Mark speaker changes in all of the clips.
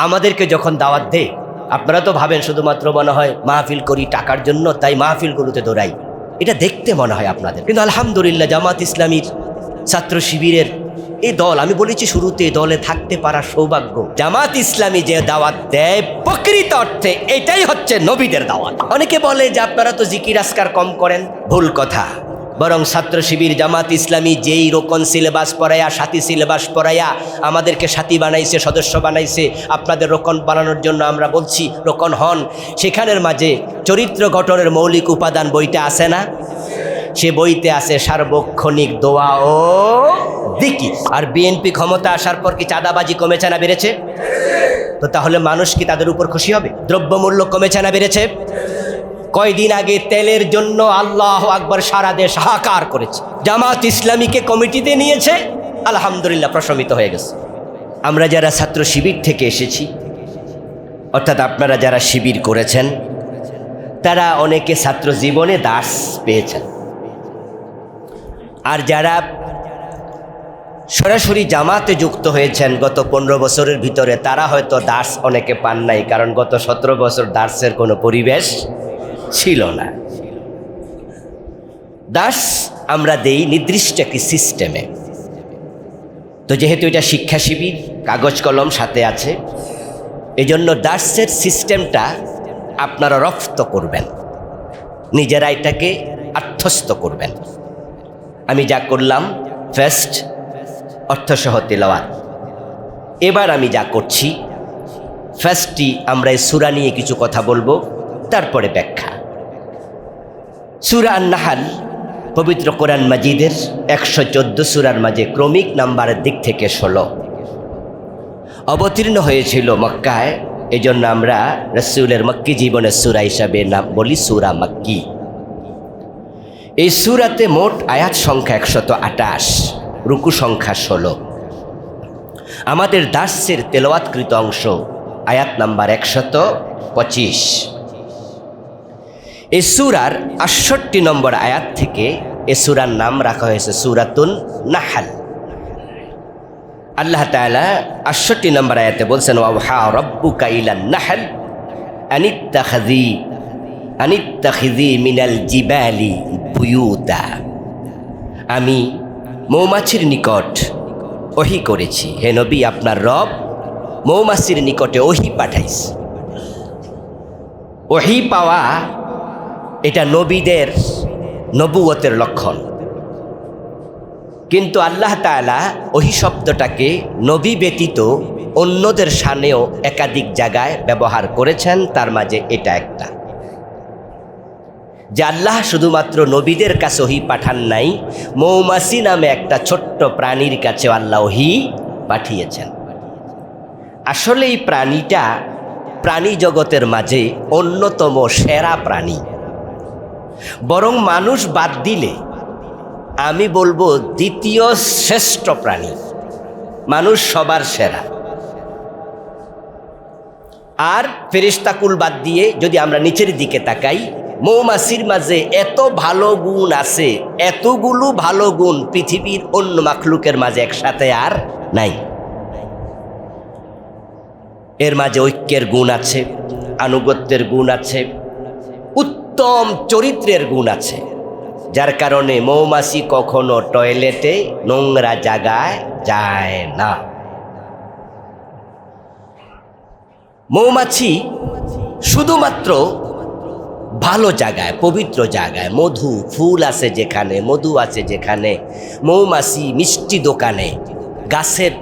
Speaker 1: আমাদেরকে যখন দাওয়াত দেয়, আপনারা তো ভাবেন শুধুমাত্র মনে হয় মাহফিল করি টাকার জন্য, তাই মাহফিলগুলোতে দৌড়াই, এটা দেখতে মনে হয় আপনাদের। কিন্তু আলহামদুলিল্লাহ জামাত ইসলামীর ছাত্র শিবিরের এই দল, আমি বলেছি শুরুতে, দলে থাকতে পারার সৌভাগ্য। জামাত ইসলামী যে দাওয়াত দেয় প্রকৃত অর্থে এটাই হচ্ছে নবীদের দাওয়াত। অনেকে বলে যে আপনারা তো জিকির আজকার কম করেন, ভুল কথা। বরং ছাত্র শিবির জামাত ইসলামী যেই রোকন সিলেবাস পড়াইয়া, সাথী সিলেবাস পড়াইয়া আমাদেরকে সাথী বানাইছে, সদস্য বানাইছে, আপনাদের রোকন বানানোর জন্য আমরা বলছি রোকন হন। সেখানের মাঝে চরিত্র গঠনের মৌলিক উপাদান বইটা আছে না? সে বইতে আছে সার্বক্ষণিক দোয়া ও জিকির। আর বিএনপি ক্ষমতা আসার পর কি চাঁদাবাজি কমেছে না বেড়েছে? তো তাহলে মানুষ কি তাদের উপর খুশি হবে? দ্রব্যমূল্য কমেছে না বেড়েছে? কয়দিন আগে তেলের জন্য আল্লাহ আকবার সারা দেশ হাহাকার করেছে, জামাত ইসলামীকে কমিটিতে নিয়েছে, আলহামদুলিল্লাহ প্রশমিত হয়ে গেছে। আমরা যারা ছাত্র শিবির থেকে এসেছি, অর্থাৎ আপনারা যারা শিবির করেছেন, তারা অনেকে ছাত্র জীবনে দাস পেয়েছেন। আর যারা সরাসরি জামাতে যুক্ত হয়েছেন গত 15 বছরের ভিতরে, তারা হয়তো দাস অনেকে পান নাই, কারণ গত 17 বছর দাসের কোনো পরিবেশ ছিল না। দাস আমরা দেই নির্দিষ্ট একটি সিস্টেমে। তো যেহেতু এটা শিক্ষা শিবির, কাগজ কলম সাথে আছে, এজন্য দাসের সিস্টেমটা আপনারা রপ্ত করবেন, নিজেরা এটাকে আত্মস্থ করবেন। আমি যা করলাম ফার্স্ট অর্থসহ তেলাওয়াত, এবার আমি যা করছি ফার্স্টটি আমরা এই সূরা নিয়ে কিছু কথা বলবো, তারপরে ব্যাখ্যা। সূরা আন-নাহল পবিত্র কোরআন মাজিদের 114 সূরার মাঝে ক্রমিক নাম্বারের দিক থেকে 16 অবতীর্ণ হয়েছিল মক্কায়। এজন্য আমরা রাসূলের মক্কি জীবনের সূরা হিসাবে নাম বলি সূরা মক্কি। এই সূরাতে মোট আয়াত সংখ্যা 128, রুকু সংখ্যা 16। আমাদের দার্সের তেলাওয়াতকৃত অংশ আয়াত নাম্বার 125। এই সূরার 68 নম্বর আয়াত থেকে এই সূরার নাম রাখা হয়েছে সূরাতুন নাহল। আল্লাহ তাআলা 68 নম্বর আয়াতে বলছেন, ওয়াহা রাব্বুকা ইলান নাহল আনিত্তাখিযি মিনাল জিবালি বুয়ুতা। আমি মৌমাছির নিকট ওহী করেছি, হে নবী আপনার রব মৌমাছির নিকটে ওহী পাঠাইছে। ওহী পাওয়া এটা নবীদের নবুয়তের লক্ষণ, কিন্তু আল্লাহ তাআলা ওহী শব্দটাকে নবী ব্যতীত অন্যদের শানেও একাধিক জায়গায় ব্যবহার করেছেন। তার মাঝে এটা একটা, যে আল্লাহ শুধুমাত্র নবীদের কাছে ওহী পাঠান নাই, মৌমাছি নামে একটা ছোট্ট প্রাণীর কাছে আল্লাহ ওহী পাঠিয়েছেন। আসলে এই প্রাণীটা প্রাণী জগতের মাঝে অন্যতম সেরা প্রাণী, বরং মানুষ বাদ দিলে আমি বলবো দ্বিতীয় শ্রেষ্ঠ প্রাণী। মানুষ সবার সেরা। আর ফেরেশতাকুল বাদ দিয়ে যদি আমরা নিচের দিকে তাকাই, মৌমাছির মাঝে এত ভালো গুণ আছে, এতগুলো ভালো গুণ পৃথিবীর অন্য মাখলুকের মাঝে একসাথে আর নাই। এর মাঝে ঐক্যের গুণ আছে, আনুগত্যের গুণ আছে, উত্তম চরিত্রের গুণ আছে, যার কারণে মৌমাছি কখনো টয়লেটে নোংরা জায়গায় যায় না। মৌমাছি শুধুমাত্র ভালো জায়গায়, পবিত্র জায়গায়, মধু ফুল আছে যেখানে, মধু আছে যেখানে, মৌমাছি মিষ্টি দোকানে, গাছের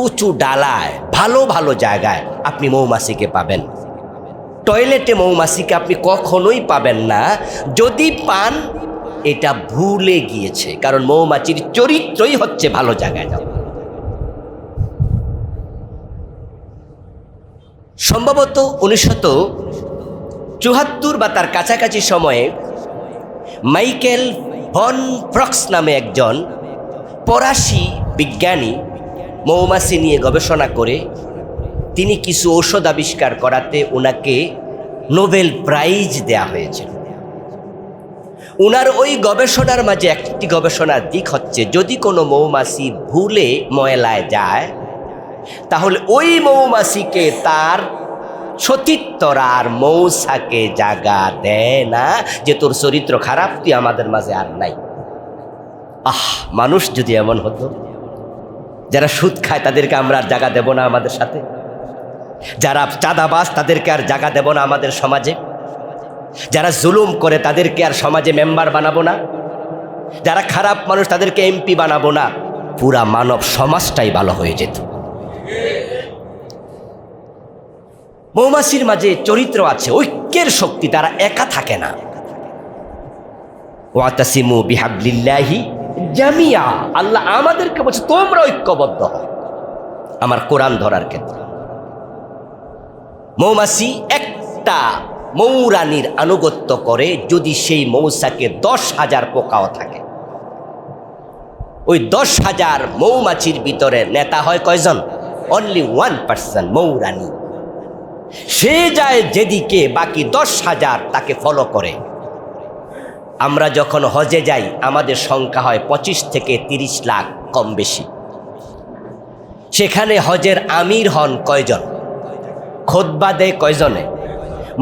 Speaker 1: উঁচু ডালায়, ভালো ভালো জায়গায় আপনি মৌমাছিকে পাবেন। টয়লেটে মৌমাছিকে আপনি কখনোই পাবেন না। যদি পান এটা ভুলে গিয়েছে, কারণ মৌমাছির চরিত্রই হচ্ছে ভালো জায়গায় যাওয়া। সম্ভবত 1974 বা তার কাছাকাছি সময়ে মাইকেল ভন ফ্রক্স নামে একজন ফরাসি বিজ্ঞানী মৌমাছি নিয়ে গবেষণা করে তিনি কিছু ঔষধ আবিষ্কার করাতে ওনাকে নোবেল প্রাইজ দেয়া হয়েছিল। উনার ওই গবেষণার মাঝে একটি গবেষণার দিক হচ্ছে, যদি কোনো মৌমাছি ভুলে ময়লায় যায়, তাহলে ওই মৌমাছিকে তার সতীত্বরা আর মৌসাকে জাগা দেয় না যে তোর চরিত্র খারাপ, তুই আমাদের মাঝে আর নাই। মানুষ যদি এমন হতো, যারা সুদ খায় তাদেরকে আমরা আর জায়গা দেব না আমাদের সাথে, যারা চাঁদাবাজ তাদেরকে আর জায়গা দেব না আমাদের সমাজে, যারা জুলুম করে তাদেরকে আর সমাজে মেম্বার বানাবো না, যারা খারাপ মানুষ তাদেরকে এমপি বানাবো না, পুরা মানব সমাজটাই ভালো হয়ে যেত। মৌমাছির মাঝে চরিত্র আছে, ঐক্যের শক্তি, তারা একা থাকে না। ওয়াতাসিমু বিহাবলিল্লাহি জামিয়া, আল্লাহ আমাদেরকে বলছে তোমরা ঐক্যবদ্ধ হও আমার কোরআন ধরার ক্ষেত্রে। মৌমাছি একটা মৌরানীর আনুগত্য করে যদি সেই মৌসাকে 10,000 পোকাও থাকে। ওই 10,000 মৌমাছির ভিতরে নেতা হয় কয়জন? অনলি 1% মৌরানী। সে যায় যেদিকে, বাকি 10,000 তাকে ফলো করে। আমরা যখন হজে যাই আমাদের সংখ্যা হয় 25 থেকে 30 লাখ কম বেশি। সেখানে হজের আমির হন কয়জন? খুতবা দেয় কয়জনে?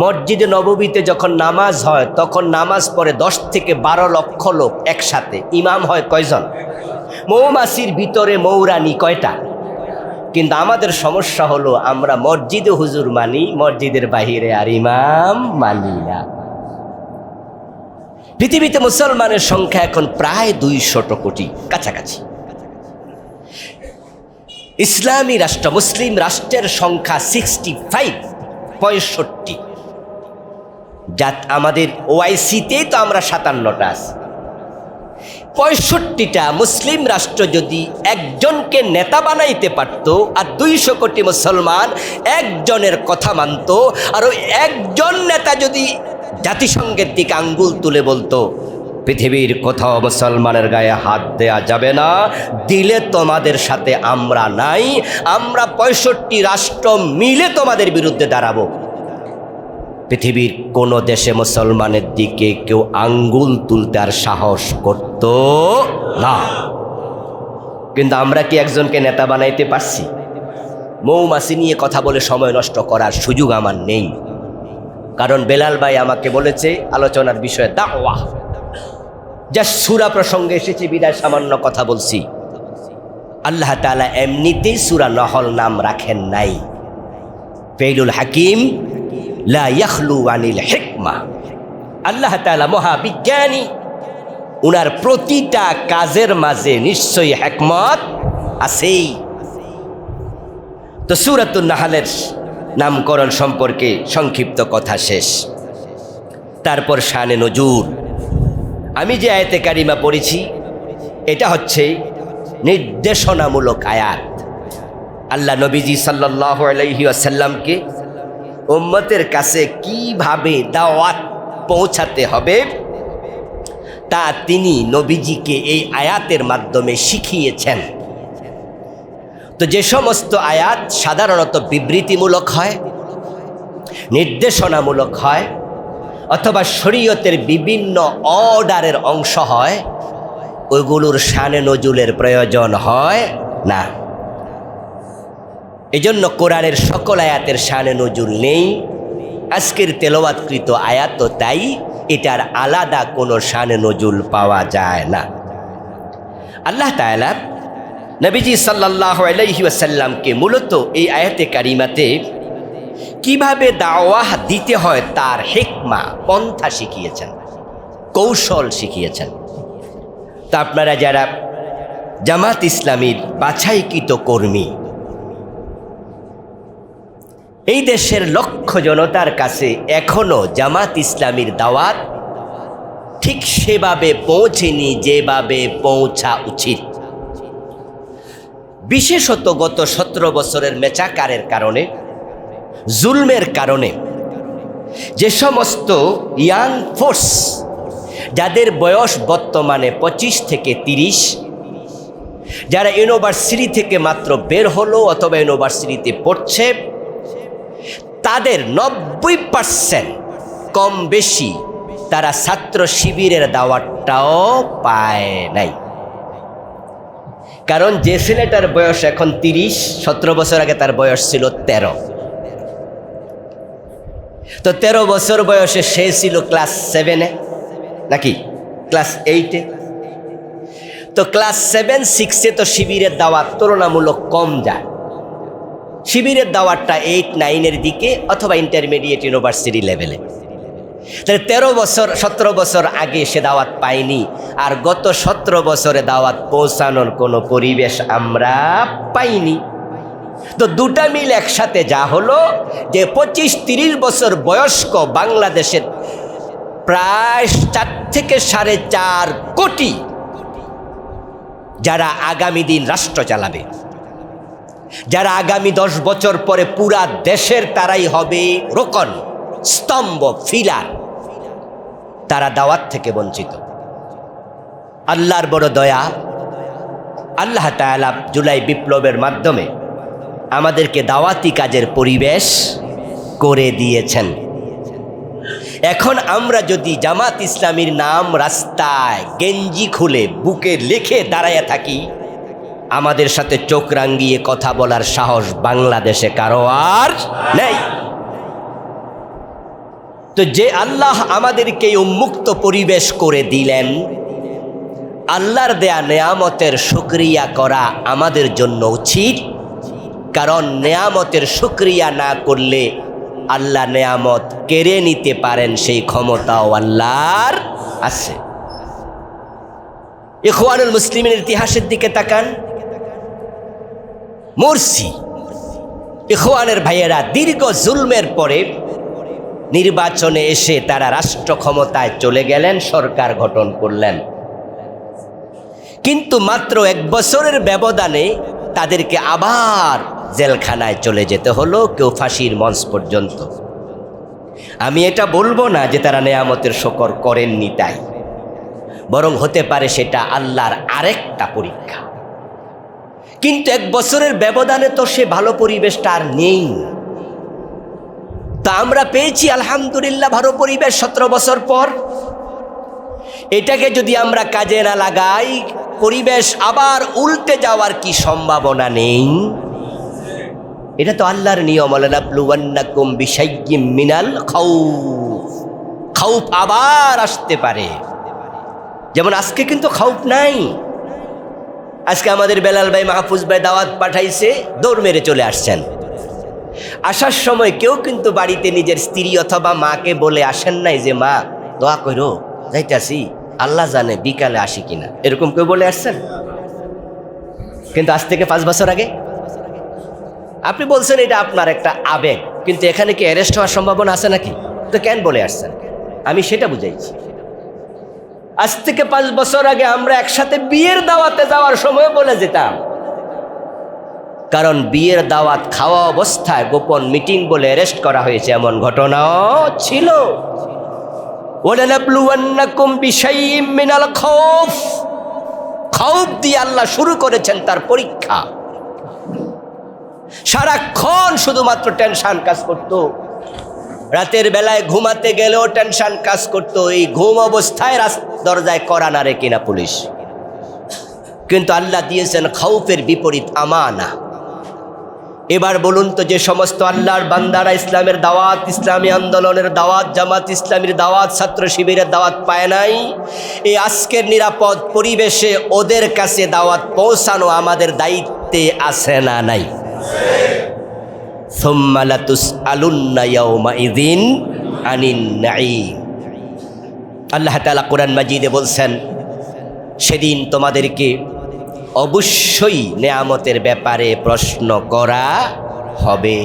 Speaker 1: মসজিদে নববীতে যখন নামাজ হয় তখন নামাজ পড়ে 10 থেকে 12 লক্ষ লোক একসাথে। ইমাম হয় কয়জন? মৌমাছির ভিতরে মৌরানী কয়টা? কিন্তু আমাদের সমস্যা হলো আমরা মসজিদে হুজুর মানি, মসজিদের বাহিরে আর ইমাম মানি না। পৃথিবীতে মুসলমানের সংখ্যা এখন প্রায় 200 কোটি কাছাকাছি। ইসলামী রাষ্ট্র, মুসলিম রাষ্ট্রের সংখ্যা 65 যা আমাদের ওআইসিতে তো আমরা 57টা আছি। 65টা মুসলিম রাষ্ট্র যদি একজনকে নেতা বানাইতে পারত, আর 200 কোটি মুসলমান একজনের কথা মানত, আর ওই একজন নেতা যদি জাতিসংঘের দিকে আঙ্গুল তুলে বলতো পৃথিবীর কোথাও মুসলমানের গায়ে হাত দেয়া যাবে না, দিলে তোমাদের সাথে আমরা নাই, আমরা 65 রাষ্ট্র মিলে তোমাদের বিরুদ্ধে দাঁড়াবো, পৃথিবীর কোন দেশে মুসলমানের দিকে কেউ আঙ্গুল তুলতে আর সাহস করত না। কিন্তু আমরা কি একজনকে নেতা বানাইতে পারছি? মৌমাছি নিয়ে কথা বলে সময় নষ্ট করার সুযোগ আমার নেই, কারণ বেলাল ভাই আমাকে বলেছে আলোচনার বিষয়ে দাওয়া, যা সূরা প্রসঙ্গে এসেছে বিদায় সামান্য কথা বলছি। আল্লাহ তাআলা এমনিতেই সূরা নহল নাম রাখেন নাই। ফেইলুল হাকিম লা ইয়াখলু আনিল হিকমা। আল্লাহ তাআলা মহাবিজ্ঞানী, উনার প্রতিটা কাজের মাঝে নিশ্চয়ই হিকমত আছেই। তো সূরাতুন নাহলের নামকরণ সম্পর্কে সংক্ষিপ্ত কথা শেষ। তারপর শানে নজুল। আমি যে আয়াতে কারিমা পড়েছি এটা হচ্ছে নির্দেশনামূলক আয়াত। আল্লাহ নবীজি সাল্লাল্লাহু আলাইহি ওয়াসাল্লামকে উম্মতের কাছে কিভাবে দাওয়াত পৌঁছাতে হবে তা তিনি নবীজিকে এই আয়াতের মাধ্যমে শিখিয়েছেন। তো যে সমস্ত আয়াত সাধারণত বিবৃতিমূলক হয়, নির্দেশনামূলক হয়, অথবা শরীয়তের বিভিন্ন অর্ডারের অংশ হয়, ওইগুলোর শানে নজুলের প্রয়োজন হয় না। এজন্য কোরআনের সকল আয়াতের শানে নজুল নেই। আজকের তেলাওয়াতকৃত আয়াত তাই, এটার আলাদা কোনো শানে নজুল পাওয়া যায় না। আল্লাহ তাআলা নবীজি সাল্লাল্লাহু আলাইহি ওয়াসাল্লামকে মূলত এই আয়াতে কারিমাতে কিভাবে দাওয়াহ দিতে হয় তার হিকমা, পন্থা শিখিয়েছেন, কৌশল শিখিয়েছেন। তা আপনারা যারা জামাত ইসলামীর বাছাইকৃত কর্মী, এই দেশের লক্ষ জনতার কাছে এখনো জামাত ইসলামীর দাওয়াত ঠিক সেভাবে পৌঁছেনি যেভাবে পৌঁছা উচিত। বিশেষত গত 17 বছরের মেচাকারের কারণে, জুলমের কারণে যে সমস্ত ইয়াং ফোর্স যাদের বয়স বর্তমানে 25 থেকে 30, যারা ইউনিভার্সিটি থেকে মাত্র বের হলো অথবা ইউনিভার্সিটিতে পড়ছে, তাদের 90% কম বেশি তারা ছাত্র শিবিরের দাওয়াতটাও পায় নাই। কারণ যে ছেলেটার বয়স এখন 30, 17 বছর আগে তার বয়স ছিল 13। তো 13 বছর বয়সে সে ছিল ক্লাস 7-এ নাকি ক্লাস 8-এ। তো ক্লাস 7, 6-এ তো শিবিরের দাওয়াত তুলনামূলক কম যায়। শিবিরের দাওয়াতটা 8, 9-এর দিকে অথবা ইন্টারমিডিয়েট ইউনিভার্সিটি লেভেলে। তাহলে 13 বছর 17 বছর আগে সে দাওয়াত পায়নি, আর গত 17 বছরে দাওয়াত পৌঁছানোর কোনো পরিবেশ আমরা পাইনি। তো দুটা মিল একসাথে যা হলো যে 25-30 বছর বয়স্ক বাংলাদেশের প্রায় 4 থেকে 4.5 কোটি যারা আগামী দিন রাষ্ট্র চালাবে, যারা আগামী 10 বছর পরে পুরা দেশের তারাই হবে রোকন, স্তম্ভ, ফিলার, তারা দাওয়াত থেকে বঞ্চিত। আল্লাহর বড় দয়া, আল্লাহ তাআলা জুলাই বিপ্লবের মাধ্যমে আমাদেরকে দাওয়াতি কাজের পরিবেশ করে দিয়েছেন। এখন আমরা যদি জামাত ইসলামীর নাম রাস্তায় গেঞ্জি খুলে বুকে লিখে দাঁড়াইয়া থাকি, আমাদের সাথে চোখ রাঙিয়ে কথা বলার সাহস বাংলাদেশে কারো আর নেই। তো যে আল্লাহ আমাদেরকে উন্মুক্ত পরিবেশ করে দিলেন, আল্লাহর দেয়া নেয়ামতের শুকরিয়া করা আমাদের জন্য উচিত। কারণ নেয়ামতের শুকরিয়া না করলে আল্লাহ নেয়ামত কেড়ে নিতে পারেন, সেই ক্ষমতাও আল্লাহর আছে। ইখওয়ানুল মুসলিমিন ইতিহাসের দিকে তাকান। মুরসি ইখওয়ানের ভাইয়েরা দীর্ঘ জুলমের পরে নির্বাচনে এসে তারা রাষ্ট্র ক্ষমতায় চলে গেলেন, সরকার গঠন করলেন। কিন্তু মাত্র 1 বছরের ব্যবধানে তাদেরকে আবার জেলখানায় চলে যেতে হলো, কেউ ফাঁসির মঞ্চ পর্যন্ত। আমি এটা বলবো না যে তারা নেয়ামতের শুকর করেননি তাই, বরং হতে পারে সেটা আল্লাহর আরেকটা পরীক্ষা। কিন্তু 1 বছরের ব্যবধানে তো সে ভালো পরিবেশটা আর নেই। তা আমরা পেয়েছি আলহামদুলিল্লাহ ভালো পরিবেশ 17 বছর পর। এটাকে যদি আমরা কাজে না লাগাই, পরিবেশ আবার উল্টে যাওয়ার কি সম্ভাবনা নেই? এটা তো আল্লাহর নিয়ম, লানাবলুওয়ান্নাকুম বিশাইয়্যিম মিনাল খাউফ। খাউফ আবার আসতে পারে। যেমন আজকে কিন্তু খাউফ নাই। আজকে আমাদের বেলাল ভাই, মাহফুজ ভাই দাওয়াত পাঠাইছে, দৌড় মেরে চলে আসছেন। আসার সময় কেউ কিন্তু বাড়িতে নিজের স্ত্রী অথবা মাকে বলে আসেন নাই যে মা দোয়া করো, যাইতাছি, আল্লাহ জানে বিকালে আসি কিনা, এরকম কেউ বলে আসছেন? কিন্তু আজ থেকে 5 বছর আগে আপনি বলছেন এটা আপনার একটা আবেগ, কিন্তু এখানে কি অ্যারেস্ট হওয়ার সম্ভাবনা আছে নাকি? তো কেন বলে আসছেন? আমি সেটা বুঝাইছি। আজ থেকে 5 বছর আগে আমরা একসাথে বিয়ের দাওয়াতে যাওয়ার সময় বলে যেতাম, কারণ বিয়ের দাওয়াত খাওয়া অবস্থায় গোপন মিটিং বলে অ্যারেস্ট করা হয়েছে, এমন ঘটনাও ছিল। ওয়ালানাবলুওয়ান্নাকুম বিশাইয়্যিম মিনাল খাউফ। খাউফ দিয়ে আল্লাহ শুরু করেছেন তার পরীক্ষা। সারাক্ষণ শুধুমাত্র টেনশন কাজ করত, রাতের বেলায় ঘুমাতে গেলেও টেনশন কাজ করত, এই ঘুম অবস্থায় দরজায় কড়া নাড়ে কিনা পুলিশ। কিন্তু আল্লাহ দিয়েছেন খাউফের বিপরীত আমানা। এবার বলুন তো, যে সমস্ত আল্লাহর বান্দারা ইসলামের দাওয়াত, ইসলামী আন্দোলনের দাওয়াত, জামাত ইসলামীর দাওয়াত, ছাত্র শিবিরের দাওয়াত পায় নাই, এই আজকের নিরাপদ পরিবেশে ওদের কাছে দাওয়াত পৌঁছানো আমাদের দায়িত্বে আছে না নাই? সুম্মা লাতুসআলুন্না ইয়াওমাইযিন আনিন নাঈম। আল্লাহ তাআলা কোরআন মাজিদে বলছেন, সেদিন তোমাদেরকে অবশ্যই নেয়ামতের ব্যাপারে প্রশ্ন করা হবে।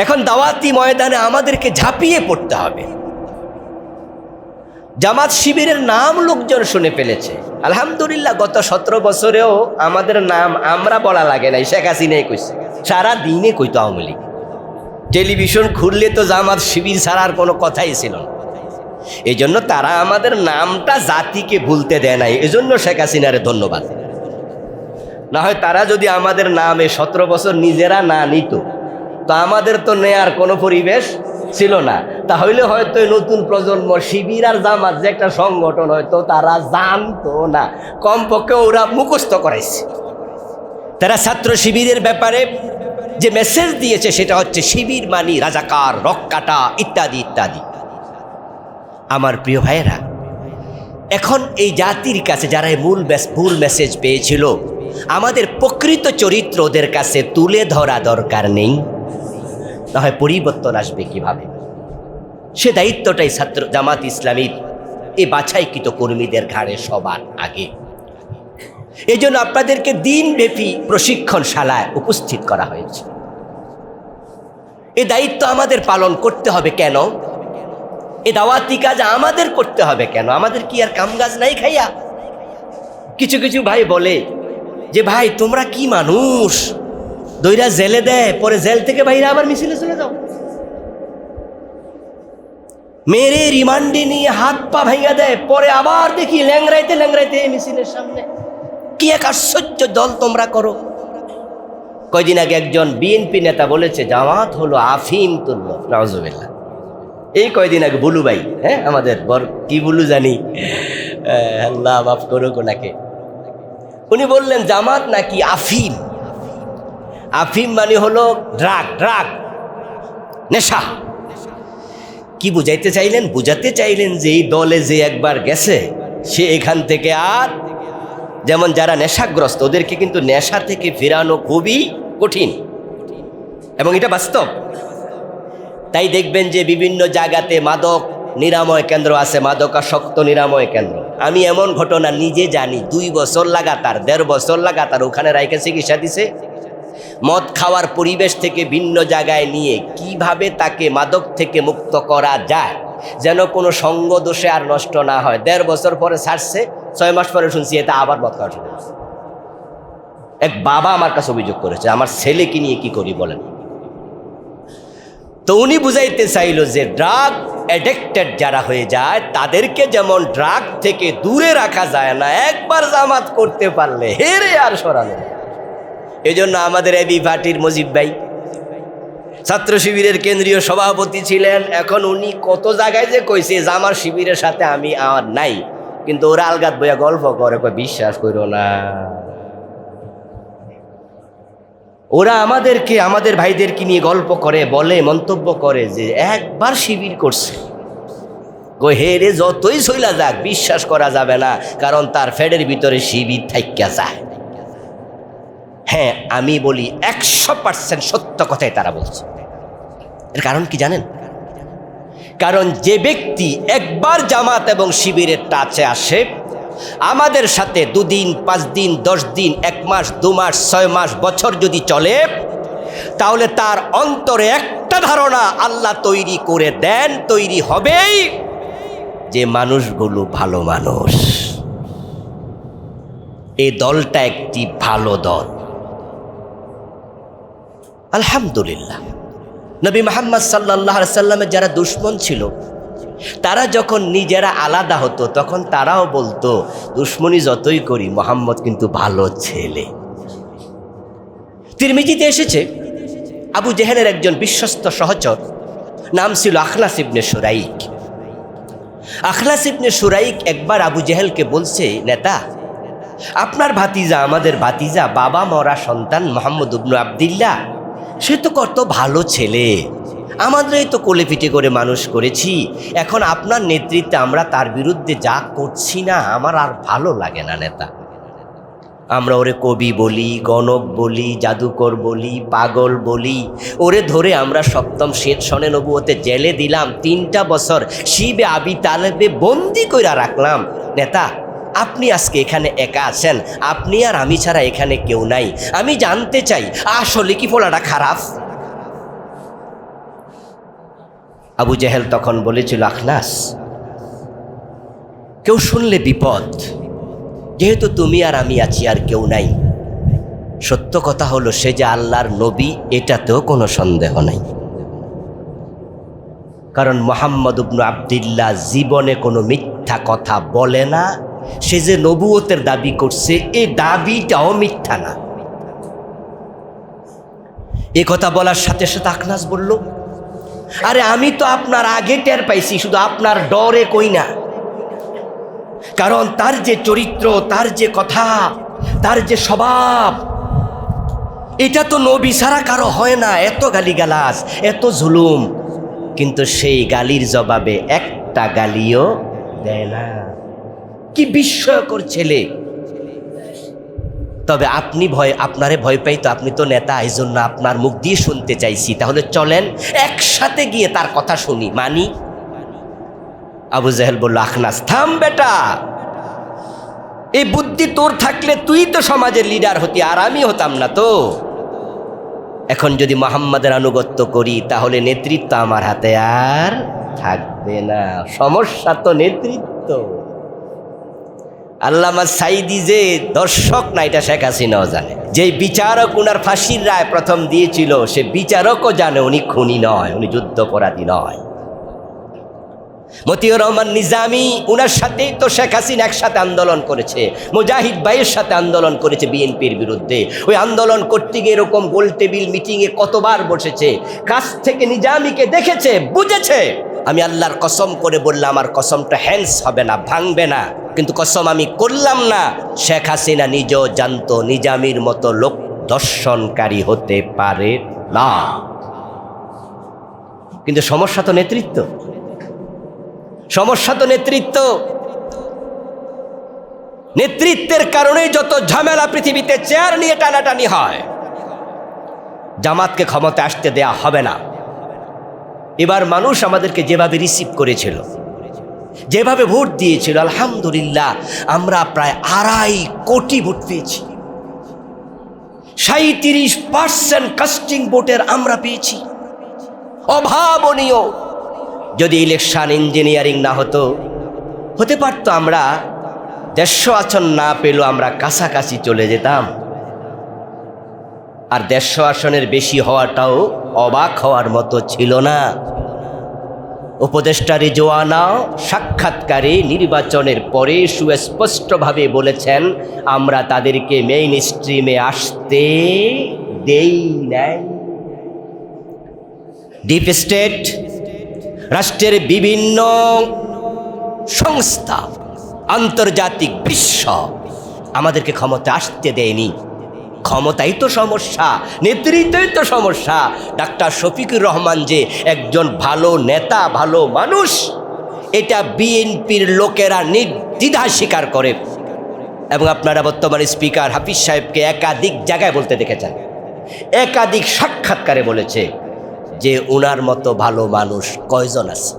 Speaker 1: এখন দাওয়াতি ময়দানে আমাদেরকে ঝাঁপিয়ে পড়তে হবে। জামাত শিবিরের নাম লোকজন শুনে ফেলেছে, আলহামদুলিল্লাহ। গত 17 বছরেও আমাদের নাম আমরা বলা লাগে নাই, শেখ হাসিনাই কইছে, সারা দিনে কইতো আওয়ামী লীগ। টেলিভিশন খুললে তো জামাত শিবির ছাড়ার কোনো কথাই ছিল না। এই জন্য তারা আমাদের নামটা জাতিকে ভুলতে দেয় নাই, এজন্য শেখ হাসিনারে ধন্যবাদ। না হয় তারা যদি আমাদের নামে 17 বছর নিজেরা না নিত, তো আমাদের তো নেয়ার কোনো পরিবেশ ছিল না। তাহলে হয়তো নতুন প্রজন্ম শিবির আর জামাত যে একটা সংগঠন হয়তো তারা জানতো না, কমপক্ষে ওরা মুখস্থ করাইছে। তারা ছাত্র শিবিরের ব্যাপারে যে মেসেজ দিয়েছে সেটা হচ্ছে শিবির মানি রাজাকার, রক্কাটা, ইত্যাদি ইত্যাদি। আমার প্রিয় ভাইয়েরা, এখন এই জাতির কাছে যারা মূল মেসেজ পেয়েছিল, আমাদের প্রকৃত চরিত্র ওদের কাছে তুলে ধরা দরকার নেই, না হয় পরিবর্তন আসবে কিভাবে? সে দায়িত্বটাই ছাত্র জামাত ইসলামীর এই বাছাইকৃত কর্মীদের ঘাড়ে সবার আগে। এই জন্য আপনাদেরকে দিনব্যাপী প্রশিক্ষণশালায় উপস্থিত করা হয়েছে। এই দায়িত্ব আমাদের পালন করতে হবে কেন? এই দাওয়াতি কাজ আমাদের করতে হবে কেন? আমাদের কি আর কামকাজ নাই খাইয়া? কিছু কিছু ভাই বলে যে ভাই তোমরা কি মানুষ, দইরা জেলে দেয়, পরে জেল থেকে বাইরে আবার মিছিলে চলে যাও। মেরে রিমান্ডে নিয়ে হাত পা ভাঙা দেয়, পরে আবার দেখি ল্যাংরাইতে ল্যাংরাইতে মিছিলের সামনে। কি এক আশ্চর্য দল তোমরা করো। কয়দিন আগে একজন বিএনপি নেতা বলেছে জামাত হলো আফিম তুল্য, নাউজুবিল্লাহ। এই কয়দিন আগে বুলু ভাই, হ্যাঁ আমাদের কি বুলু জানি, আল্লাহ মাফ করুক ওনাকে, উনি বললেন জামাত নাকি আফিম। আফিম মানে হলো ড্রাগ, নেশা। কি বুঝাইতে চাইলেন? বুঝাতে চাইলেন যে এই দলে যে একবার গেছে সে এখান থেকে আর, যেমন যারা নেশাগ্রস্ত ওদেরকে কিন্তু নেশা থেকে ফেরানো খুবই কঠিন, এবং এটা বাস্তব। তাই দেখবেন যে বিভিন্ন জায়গাতে মাদক নিরাময় কেন্দ্র আছে, মাদকাসক্ত নিরাময় কেন্দ্র। আমি এমন ঘটনা নিজে জানি, 2 বছর লাগাতার, 1.5 বছর লাগাতার ওখানে রাইখে চিকিৎসা দিছে। মদ খাওয়ার পরিবেশ থেকে ভিন্ন জায়গায় নিয়ে কিভাবে তাকে মাদক থেকে মুক্ত করা যায়, যেন কোনো সঙ্গ দোষে আর নষ্ট না হয়। 1.5 বছর পরে ছাড়ছে, 6 মাস পরে শুনছি এটা আবার মদ খাওয়া শুরু করছে। এক বাবা আমার কাছে অভিযোগ করেছে, আমার ছেলেকে নিয়ে কি করি বলেন। তো উনি বুঝাইতে চাইল যে ড্রাগ অ্যাডিক্টেড যারা হয়ে যায় তাদেরকে যেমন ড্রাগ থেকে দূরে রাখা যায় না, একবার জামাত করতে পারলে হেরে আর সরানো। এই জন্য আমাদের এবি পার্টির মজিব ভাই ছাত্র শিবিরের কেন্দ্রীয় সভাপতি ছিলেন। এখন উনি কত জায়গায় যে কইছে যে আমার শিবিরের সাথে আমি আর নাই, কিন্তু ওরা আলগাত বইয়া গল্প করে, বিশ্বাস করো না। ওরা আমাদেরকে, আমাদের ভাইদেরকে নিয়ে গল্প করে, বলে, মন্তব্য করে যে একবার শিবির করছে, হেরে যতই সইলা যাক বিশ্বাস করা যাবে না, কারণ তার ফেডের ভিতরে শিবির থাইকা যায়। হ্যাঁ, আমি বলি 100% সত্য কথাই তারা বলছে। এর কারণ কি জানেন? কারণ যে ব্যক্তি একবার জামাত এবং শিবিরের টাচে আসে, আমাদের সাথে 2 দিন, 5 দিন, 10 দিন, 1 মাস, 2 মাস, 6 মাস, বছর যদি চলে, তাহলে তার অন্তরে একটা ধারণা আল্লাহ তৈরি করে দেন, তৈরি হবেই যে মানুষগুলো ভালো মানুষ, এই দলটা একটি ভালো দল। আলহামদুলিল্লাহ, নবী মুহাম্মদ সাল্লাল্লাহু আলাইহি সাল্লামের যারা দুশমন ছিল তারা যখন নিজেরা আলাদা হতো তখন তারাও বলতো দুশমনি যতই করি মুহাম্মদ কিন্তু ভালো ছেলে। তিরমিজিতে এসেছে আবু জেহেলের একজন বিশ্বস্ত সহচর নাম ছিল আখনাস ইবনে শুরাইক। আখনাস ইবনে শুরাইক একবার আবু জেহেলকে বলছে, নেতা, আপনার ভাতিজা, আমাদের ভাতিজা, বাবা মরা সন্তান মুহাম্মদ ইবনে আব্দুল্লাহ, সে তো কত ভালো ছেলে, আমাদেরই তো কোলে পিঠে করে মানুষ করেছি, এখন আপনার নেতৃত্বে আমরা তার বিরুদ্ধে যা করছি না, আমার আর ভালো লাগে না নেতা। আমরা ওরে কবি বলি, গণক বলি, জাদুকর বলি, পাগল বলি, ওরে ধরে আমরা 7ম সনে নবুয়তে জেলে দিলাম, 3টা বছর শিবে আবি তালেবে বন্দি কইরা রাখলাম। নেতা, আপনি আজকে এখানে একা আছেন, আপনি আর আমি ছাড়া এখানে কেউ নাই, আমি জানতে চাই আসলে কি পোলাটা খারাপ? আবু জেহেল তখন বলেছিল, আখনাস, কেউ শুনলে বিপদ, যেহেতু তুমি আর আমি আছি, আর কেউ নাই। সত্য কথা হলো সে যে আল্লাহর নবী, এটাতেও কোনো সন্দেহ নাই, কারণ মুহাম্মদ ইবনে আব্দুল্লাহ জীবনে কোনো মিথ্যা কথা বলে না। সে যে নবুয়তের দাবি করছে, এই দাবিটাও মিথ্যা না। এ কথা বলার সাথে সাথে আখনাস বলল, আরে আমি তো আপনার আগে টের পাইছি, শুধু আপনার ডরে কই না। কারণ তার যে চরিত্র, তার যে কথা, তার যে স্বভাব, এটা তো নবী ছাড়া কারো হয় না। এত গালিগালাজ, এত জুলুম, কিন্তু সেই গালির জবাবে একটা গালিও দেয় না। কি বিস্ময়কর ছেলে। তবে আপনি আপনারে ভয় পাই তো, আপনি তো নেতা, এই জন্য আপনার মুখ দিয়ে শুনতে চাইছি। তাহলে চলেন একসাথে গিয়ে তার কথা শুনি, মানি। আবু জাহেল বলল, আখনাস থাম বেটা, এই বুদ্ধি তোর থাকলে তুই তো সমাজের লিডার হতি, আর আমি হতাম না তো। এখন যদি মুহাম্মাদের আনুগত্য করি তাহলে নেতৃত্ব আমার হাতে আর থাকবে না। সমস্যা তো নেতৃত্ব। আল্লামা সাইদি যে দর্শক না, এটা শেখ হাসিনাও জানে। যে বিচারক উনার ফাঁসির রায় প্রথম দিয়েছিল, সে বিচারকও জানে উনি খুনি নয়, উনি যুদ্ধাপরাধী নয়। মতিউর রহমান নিজামী, উনার সাথেই তো শেখ হাসিনা একসাথে আন্দোলন করেছে, মুজাহিদ ভাইয়ের সাথে আন্দোলন করেছে বিএনপির বিরুদ্ধে। ওই আন্দোলন করতে গিয়ে এরকম গোল টেবিল মিটিংয়ে কতবার বসেছে, কাছ থেকে নিজামীকে দেখেছে, বুঝেছে। আমি আল্লাহর কসম করে বললাম, আমার কসমটা হ্যান্স হবে না, ভাঙবে না, কিন্তু কসম আমি করলাম না। শেখ হাসিনা নিজেও জানতো নিজামীর মতো লোক দর্শনকারী হতে পারে না। কিন্তু সমস্যা তো নেতৃত্ব, সমস্যা তো নেতৃত্ব। নেতৃত্বের কারণেই যত ঝামেলা পৃথিবীতে। চেয়ার নিয়ে টানাটানি হয়। জামাতকে ক্ষমতা আসতে দেয়া হবে না। এবার মানুষ আমাদেরকে যেভাবে রিসিভ করেছিল, যেভাবে ভোট দিয়েছিল, আলহামদুলিল্লাহ আমরা প্রায় 2.5 কোটি ভোট পেয়েছি। 37% কাস্টিং ভোটের আমরা পেয়েছি, অভাবনীয়। যদি ইলেকশন ইঞ্জিনিয়ারিং না হতো, হতে পারতো আমরা 150 আসন না পেলেও আমরা কাছাকাছি চলে যেতাম। আর 150 আসনের বেশি হওয়াটাও অবাক হওয়ার মতো ছিল না। উপদেষ্টা রিজওয়ানা সাক্ষাৎকারে নির্বাচনের পরে সুস্পষ্টভাবে বলেছেন, আমরা তাদেরকে মেইন স্ট্রিমে আসতে দেই নাই। ডিপ স্টেট, রাষ্ট্রের বিভিন্ন সংস্থা, আন্তর্জাতিক বিশ্ব আমাদেরকে ক্ষমতা আসতে দেয়নি। ক্ষমতাই তো সমস্যা, নেতৃত্বই তো সমস্যা। ডাক্তার শফিকুর রহমান যে একজন ভালো নেতা, ভালো মানুষ, এটা বিএনপির লোকেরা নির্দ্বিধায় স্বীকার করে। এবং আপনারা বর্তমানে স্পিকার হাফিজ সাহেবকে একাধিক জায়গায় বলতে দেখেছেন, একাধিক সাক্ষাৎকারে বলেছে যে উনার মতো ভালো মানুষ কয়জন আছে।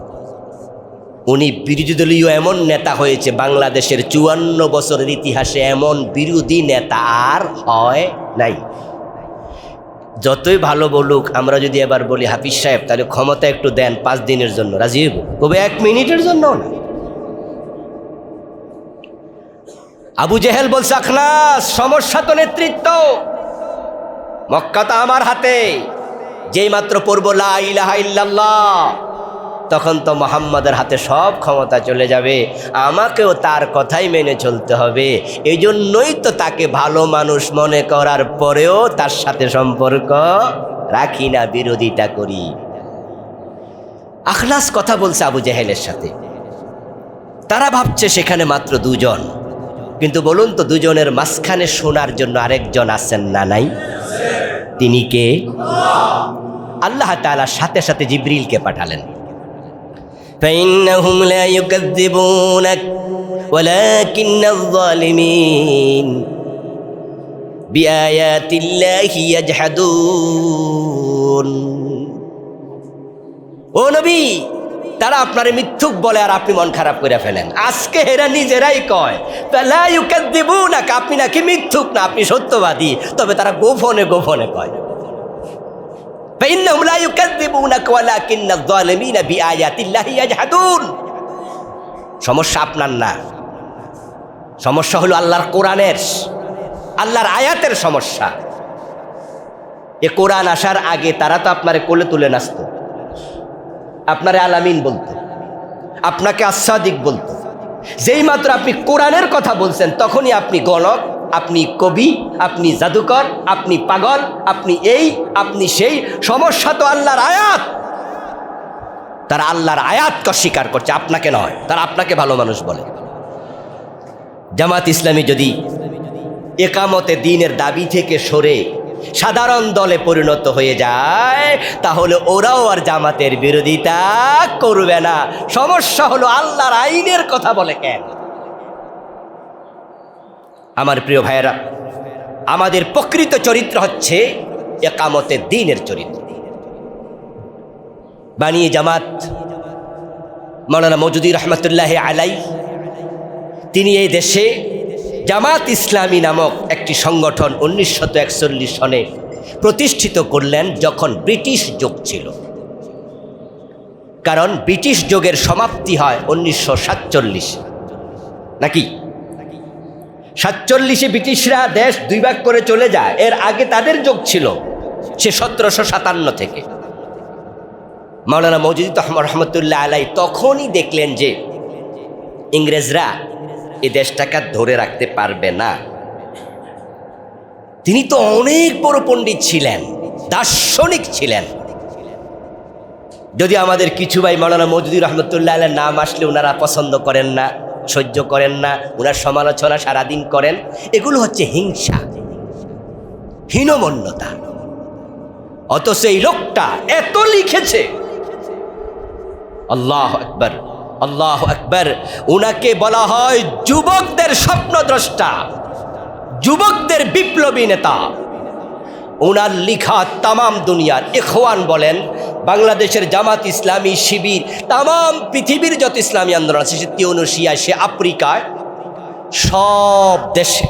Speaker 1: উনি বিরোধী দলীয় এমন নেতা হয়েছে, বাংলাদেশের 54 বছরের ইতিহাসে এমন বিরোধী নেতা আর হয় নাই। যতই ভালো বলুক, আমরা যদি এবার বলি হাফিজ সাহেব তাহলে ক্ষমতা একটু দেন 5 দিনের জন্য, রাজি হইব? কবে 1 মিনিটের জন্য না। আবু জেহেল বলছে, আখনাস সমস্যা তো নেতৃত্ব, মক্কা তো আমার হাতে। যেই মাত্র পড়ব লা ইলাহা ইল্লাল্লাহ, তখন তো মুহাম্মাদের হাতে সব ক্ষমতা চলে যাবে। আমাকেও তার কথাই মেনে চলতে হবে। এই জন্যই তো তাকে ভালো মানুষ মনে করার পরেও তার সাথে সম্পর্ক রাখি না, বিরোধিতা করি। আখলাস কথা বলছে আবু জেহেলের সাথে। তারা ভাবছে সেখানে মাত্র 2 জন, কিন্তু বলুন তো, 2 জনের মাঝখানে শোনার জন্য আরেকজন আছেন না নাই? তিনি কে? আল্লাহ তাআলা সাথে সাথে জিবরিলকে পাঠালেন। فإنهم لا يكذبونك ولكن الظالمين بآيات الله يجحدون। ও নবী, তারা আপনারে মিথ্যুক বলে আর আপনি মন খারাপ করে ফেলেন। আজকে এরা নিজেরাই কয় লা ইউকাযযিবুনাক, আপনি নাকি মিথ্যুক না, আপনি সত্যবাদী। তবে তারা গোপনে গোপনে কয় فإنهم لا يكذبونك ولكن الظالمين بآيات الله يجحدون। সমস্যা আপনার না, সমস্যা হলো আল্লাহর কোরআনের, আল্লাহর আয়াতের সমস্যা। এ কোরআন আসার আগে তারা তো আপনারে কোলে তুলে নাচত, আপনারে আলামিন বলতো, আপনাকে আসাদিক বলতো। যেই মাত্র আপনি কোরআনের কথা বলছেন, তখনই আপনি গণক, আপনি কবি, আপনি জাদুকর, আপনি পাগল, আপনি এই, আপনি সেই। সমস্যা তো আল্লাহর আয়াত। তারা আল্লাহর আয়াতকে অস্বীকার করছে, আপনাকে নয়। তারা আপনাকে ভালো মানুষ বলে। জামাত ইসলামী যদি একামতে দ্বীনের দাবি থেকে সরে সাধারণ দলে পরিণত হয়ে যায়, তাহলে ওরাও আর জামাতের বিরোধিতা করবে না। সমস্যা হলো আল্লাহর আইনের কথা বলে কেন? আমার প্রিয় ভাইয়েরা, আমাদের প্রকৃত চরিত্র হচ্ছে একামতে দ্বীনের চরিত্র। বানিয়ে জামাত মাওলানা মওদুদী রহমতুল্লাহ আলাই, তিনি এই দেশে জামাত ইসলামী নামক একটি সংগঠন 1941 সনে প্রতিষ্ঠিত করলেন, যখন ব্রিটিশ যুগ ছিল। কারণ ব্রিটিশ যুগের সমাপ্তি হয় 1947, নাকি 47-এ ব্রিটিশরা দেশ দুই ভাগ করে চলে যায়। এর আগে তাদের যুগ ছিল, সে 1757 থেকে। মাওলানা মওদুদী রহমতুল্লাহ আলাই তখনই দেখলেন যে ইংরেজরা এই দেশটাকে ধরে রাখতে পারবে না। তিনি তো অনেক বড় পণ্ডিত ছিলেন, দার্শনিক ছিলেন। যদি আমাদের কিছু ভাই মাওলানা মওদুদী রহমতুল্লাহ আলাইহির নাম আসলে ওনারা পছন্দ করেন না, সহ্য করেন না, ওনার সমালোচনা সারাদিন করেন, এগুলো হচ্ছে হিংসা, হীনমন্যতা। অথচ এই লোকটা এত লিখেছে, আল্লাহ আকবার, আল্লাহ আকবার। উনাকে বলা হয় যুবকদের স্বপ্নদ্রষ্টা, যুবকদের বিপ্লবী নেতা। ওনার লিখা তামাম দুনিয়ার ইখওয়ান বলেন, বাংলাদেশের জামাত ইসলামী শিবির, তামাম পৃথিবীর যত ইসলামী আন্দোলন আছে, সে তিউনিসিয়ায়, সে আফ্রিকায়, সব দেশে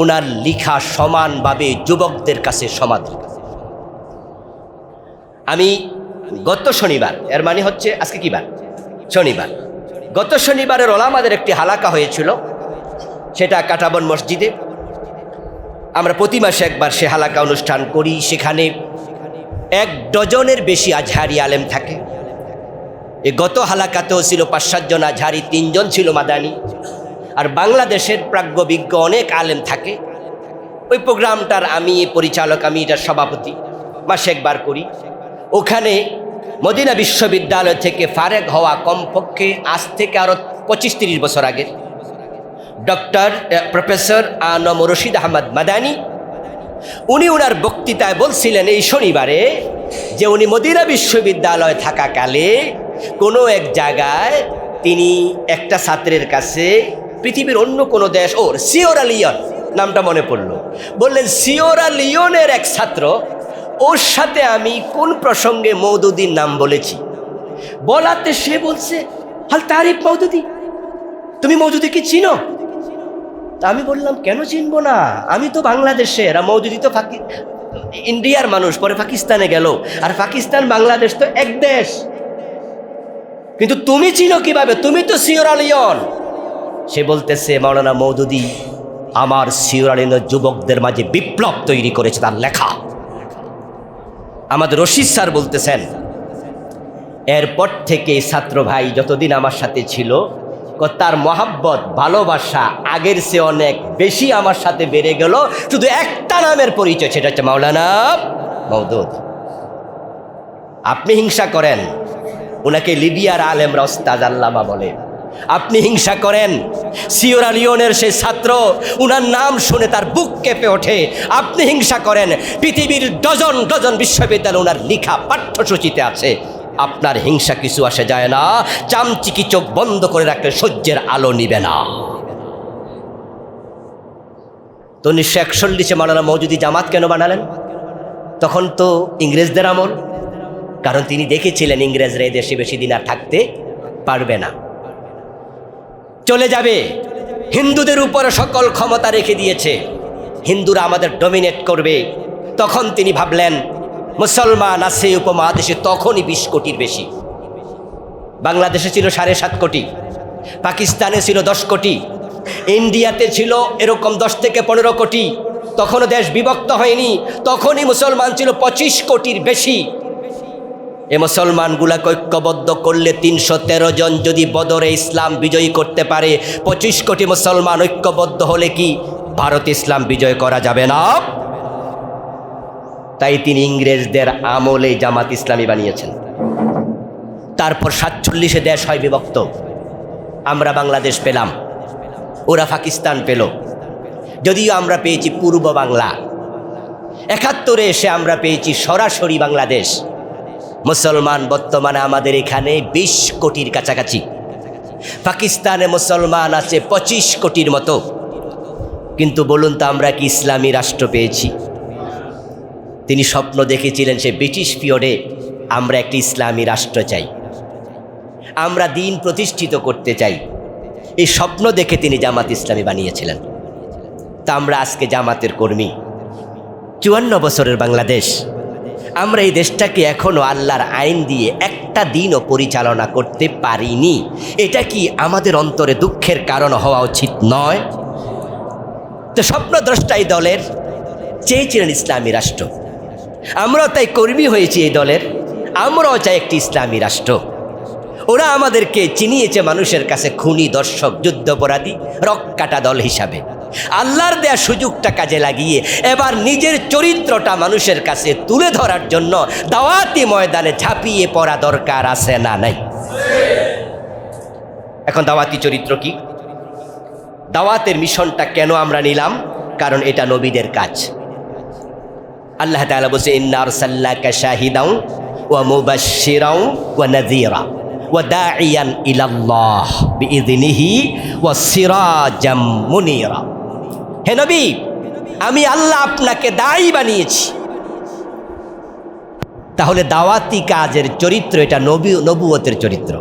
Speaker 1: ওনার লিখা সমানভাবে যুবকদের কাছে সমাদৃত। আমি গত শনিবার, এর মানে হচ্ছে আজকে কি বার? শনিবার। গত শনিবারের ওলামাদের একটি হালাকা হয়েছিল, সেটা কাটাবন মসজিদে। আমরা প্রতি মাসে একবার সে হালাকা অনুষ্ঠান করি। সেখানে 1 ডজনের বেশি আজহারি আলেম থাকে। এই গত হালাকাতেও ছিল 5-7 জন আজহারি, 3 জন ছিল মাদানী। আর বাংলাদেশের প্রাজ্ঞবিজ্ঞ অনেক আলেম থাকে। ওই প্রোগ্রামটার আমি পরিচালক, আমি এটার সভাপতি, মাসে একবার করি। ওখানে মদিনা বিশ্ববিদ্যালয় থেকে ফারেগ হওয়া কমপক্ষে আজ থেকে আরও 25-30 বছর আগে প্রফেসর আনম রশিদ আহমদ মাদানী, উনি ওনার বক্তৃতায় বলছিলেন এই শনিবারে যে উনি মদিনা বিশ্ববিদ্যালয় থাকাকালে কোনো এক জায়গায় তিনি একটা ছাত্রের কাছে পৃথিবীর অন্য কোনো দেশ, সিয়েরা লিওন নামটা মনে পড়ল, বললেন সিয়েরা লিওনের এক ছাত্র, ওর সাথে আমি কোন প্রসঙ্গে মওদুদীর নাম বলেছি। বলাতে সে বলছে, হাল তারিফ মওদুদী, তুমি মওদুদীকে চিনো? তা আমি বললাম, কেন চিনবো না, আমি তো বাংলাদেশের, আর মওদুদী তো ইন্ডিয়ার মানুষ, পরে পাকিস্তানে গেল, আর পাকিস্তান বাংলাদেশ তো এক দেশ, কিন্তু তুমি চিনো কিভাবে, তুমি তো সিয়েরা লিওন। সে বলতেছে, মাওলানা মওদুদী আমার সিয়েরা লিওনের যুবকদের মাঝে বিপ্লব তৈরি করেছে, তার লেখা। আমাদের রশিদ স্যার বলতেছেন, এরপর থেকে ছাত্র ভাই যতদিন আমার সাথে ছিল, তার মহাব্বত, ভালোবাসা আগের চেয়ে অনেক বেশি আমার সাথে বেড়ে গেল। শুধু একটা নামের পরিচয়, সেটা হচ্ছে মাওলানা মওদুদী। আপনি হিংসা করেন, ওনাকে লিবিয়ার আলেমরা ওস্তাদ আল্লামা বলে। আপনি হিংসা করেন সিয়েরা লিওনের সেই ছাত্র, উনার নাম শুনে তার বুক কেঁপে ওঠে। আপনি হিংসা করেন পৃথিবীর ডজন ডজন বিশ্ববিদ্যালয় ওনার লিখা পাঠ্যসূচিতে আছে। আপনার হিংসা কিছু আসে যায় না, চামচিকি চোখ বন্ধ করে রাখলে সূর্যের আলো নিবে না। তো 1941-এ মাওলানা মওদুদী জামাত কেন বানালেন? তখন তো ইংরেজদের আমল, কারণ তিনি দেখেছিলেন ইংরেজরা এই দেশে বেশি দিন আর থাকতে পারবে না, চলে যাবে, হিন্দুদের উপরে সকল ক্ষমতা রেখে দিয়েছে, হিন্দুরা আমাদের ডমিনেট করবে। তখন তিনি ভাবলেন মুসলমান আছে উপমহাদেশে তখনই 20 কোটির বেশি। বাংলাদেশে ছিল 7.5 কোটি, পাকিস্তানে ছিল 10 কোটি, ইন্ডিয়াতে ছিল এরকম 10 থেকে 15 কোটি। তখনও দেশ বিভক্ত হয়নি, তখনই মুসলমান ছিল 25 কোটির বেশি। এ মুসলমানগুলাকে ঐক্যবদ্ধ করলে 313 জন যদি বদরে ইসলাম বিজয়ী করতে পারে, 25 কোটি মুসলমান ঐক্যবদ্ধ হলে কি ভারত ইসলাম বিজয় করা যাবে না? তাই তিনি ইংরেজদের আমলে জামাত ইসলামী বানিয়েছেন। তারপর 47-এ দেশ হয় বিভক্ত। আমরা বাংলাদেশ পেলাম, ওরা পাকিস্তান পেল। যদিও আমরা পেয়েছি পূর্ব বাংলা। 71-এ এসে আমরা পেয়েছি সরাসরি বাংলাদেশ। মুসলমান বর্তমানে আমাদের এখানে 20 কোটির কাছাকাছি। পাকিস্তানে মুসলমান আছে 25 কোটির মতো। কিন্তু বলুন তো আমরা কি ইসলামী রাষ্ট্র পেয়েছি? তিনি স্বপ্ন দেখেছিলেন সে ব্রিটিশ পিরিয়ডে, আমরা একটি ইসলামী রাষ্ট্র চাই, আমরা দিন প্রতিষ্ঠিত করতে চাই। এই স্বপ্ন দেখে তিনি জামাত ইসলামী বানিয়েছিলেন। তা আমরা আজকে জামাতের কর্মী। 54 বছরের বাংলাদেশ, আমরা এই দেশটাকে এখনও আল্লাহর আইন দিয়ে একটা দিনও পরিচালনা করতে পারিনি। এটা কি আমাদের অন্তরে দুঃখের কারণ হওয়া উচিত নয়? তো স্বপ্নদ্রষ্টা এই দলের চেয়েছিলেন ইসলামী রাষ্ট্র, আমরাও তাই কর্মী হয়েছি এই দলের, আমরাও চাই একটি ইসলামী রাষ্ট্র। ওরা আমাদেরকে চিনিয়েছে মানুষের কাছে খুনি, দর্শক, যুদ্ধাপরাধী, রক্কাটা দল হিসাবে। আল্লাহর দেয়া সুযোগটা কাজে লাগিয়ে এবার নিজের চরিত্রটা মানুষের কাছে তুলে ধরার জন্য দাওয়াতি ময়দানে ঝাঁপিয়ে পড়া দরকার আছে না নাই? এখন দাওয়াতি চরিত্র কি? দাওয়াতের মিশনটা কেন আমরা নিলাম? কারণ এটা নবীদের কাজ। আল্লাহ তাআলা বলছে, ইন্না আরসালনাকা শাহিদাও ওয়া মুবাশশিরাও ওয়া নাযীরা ওয়া দাঈয়ান ইলাল্লাহ বিইযনিহি ওয়া সিরাজাম মুনীরা। হে নবী, আমি আল্লাহ আপনাকে দায়ী বানিয়েছি। তাহলে দাওয়াতি কাজের চরিত্র এটা নবুয়তের চরিত্র।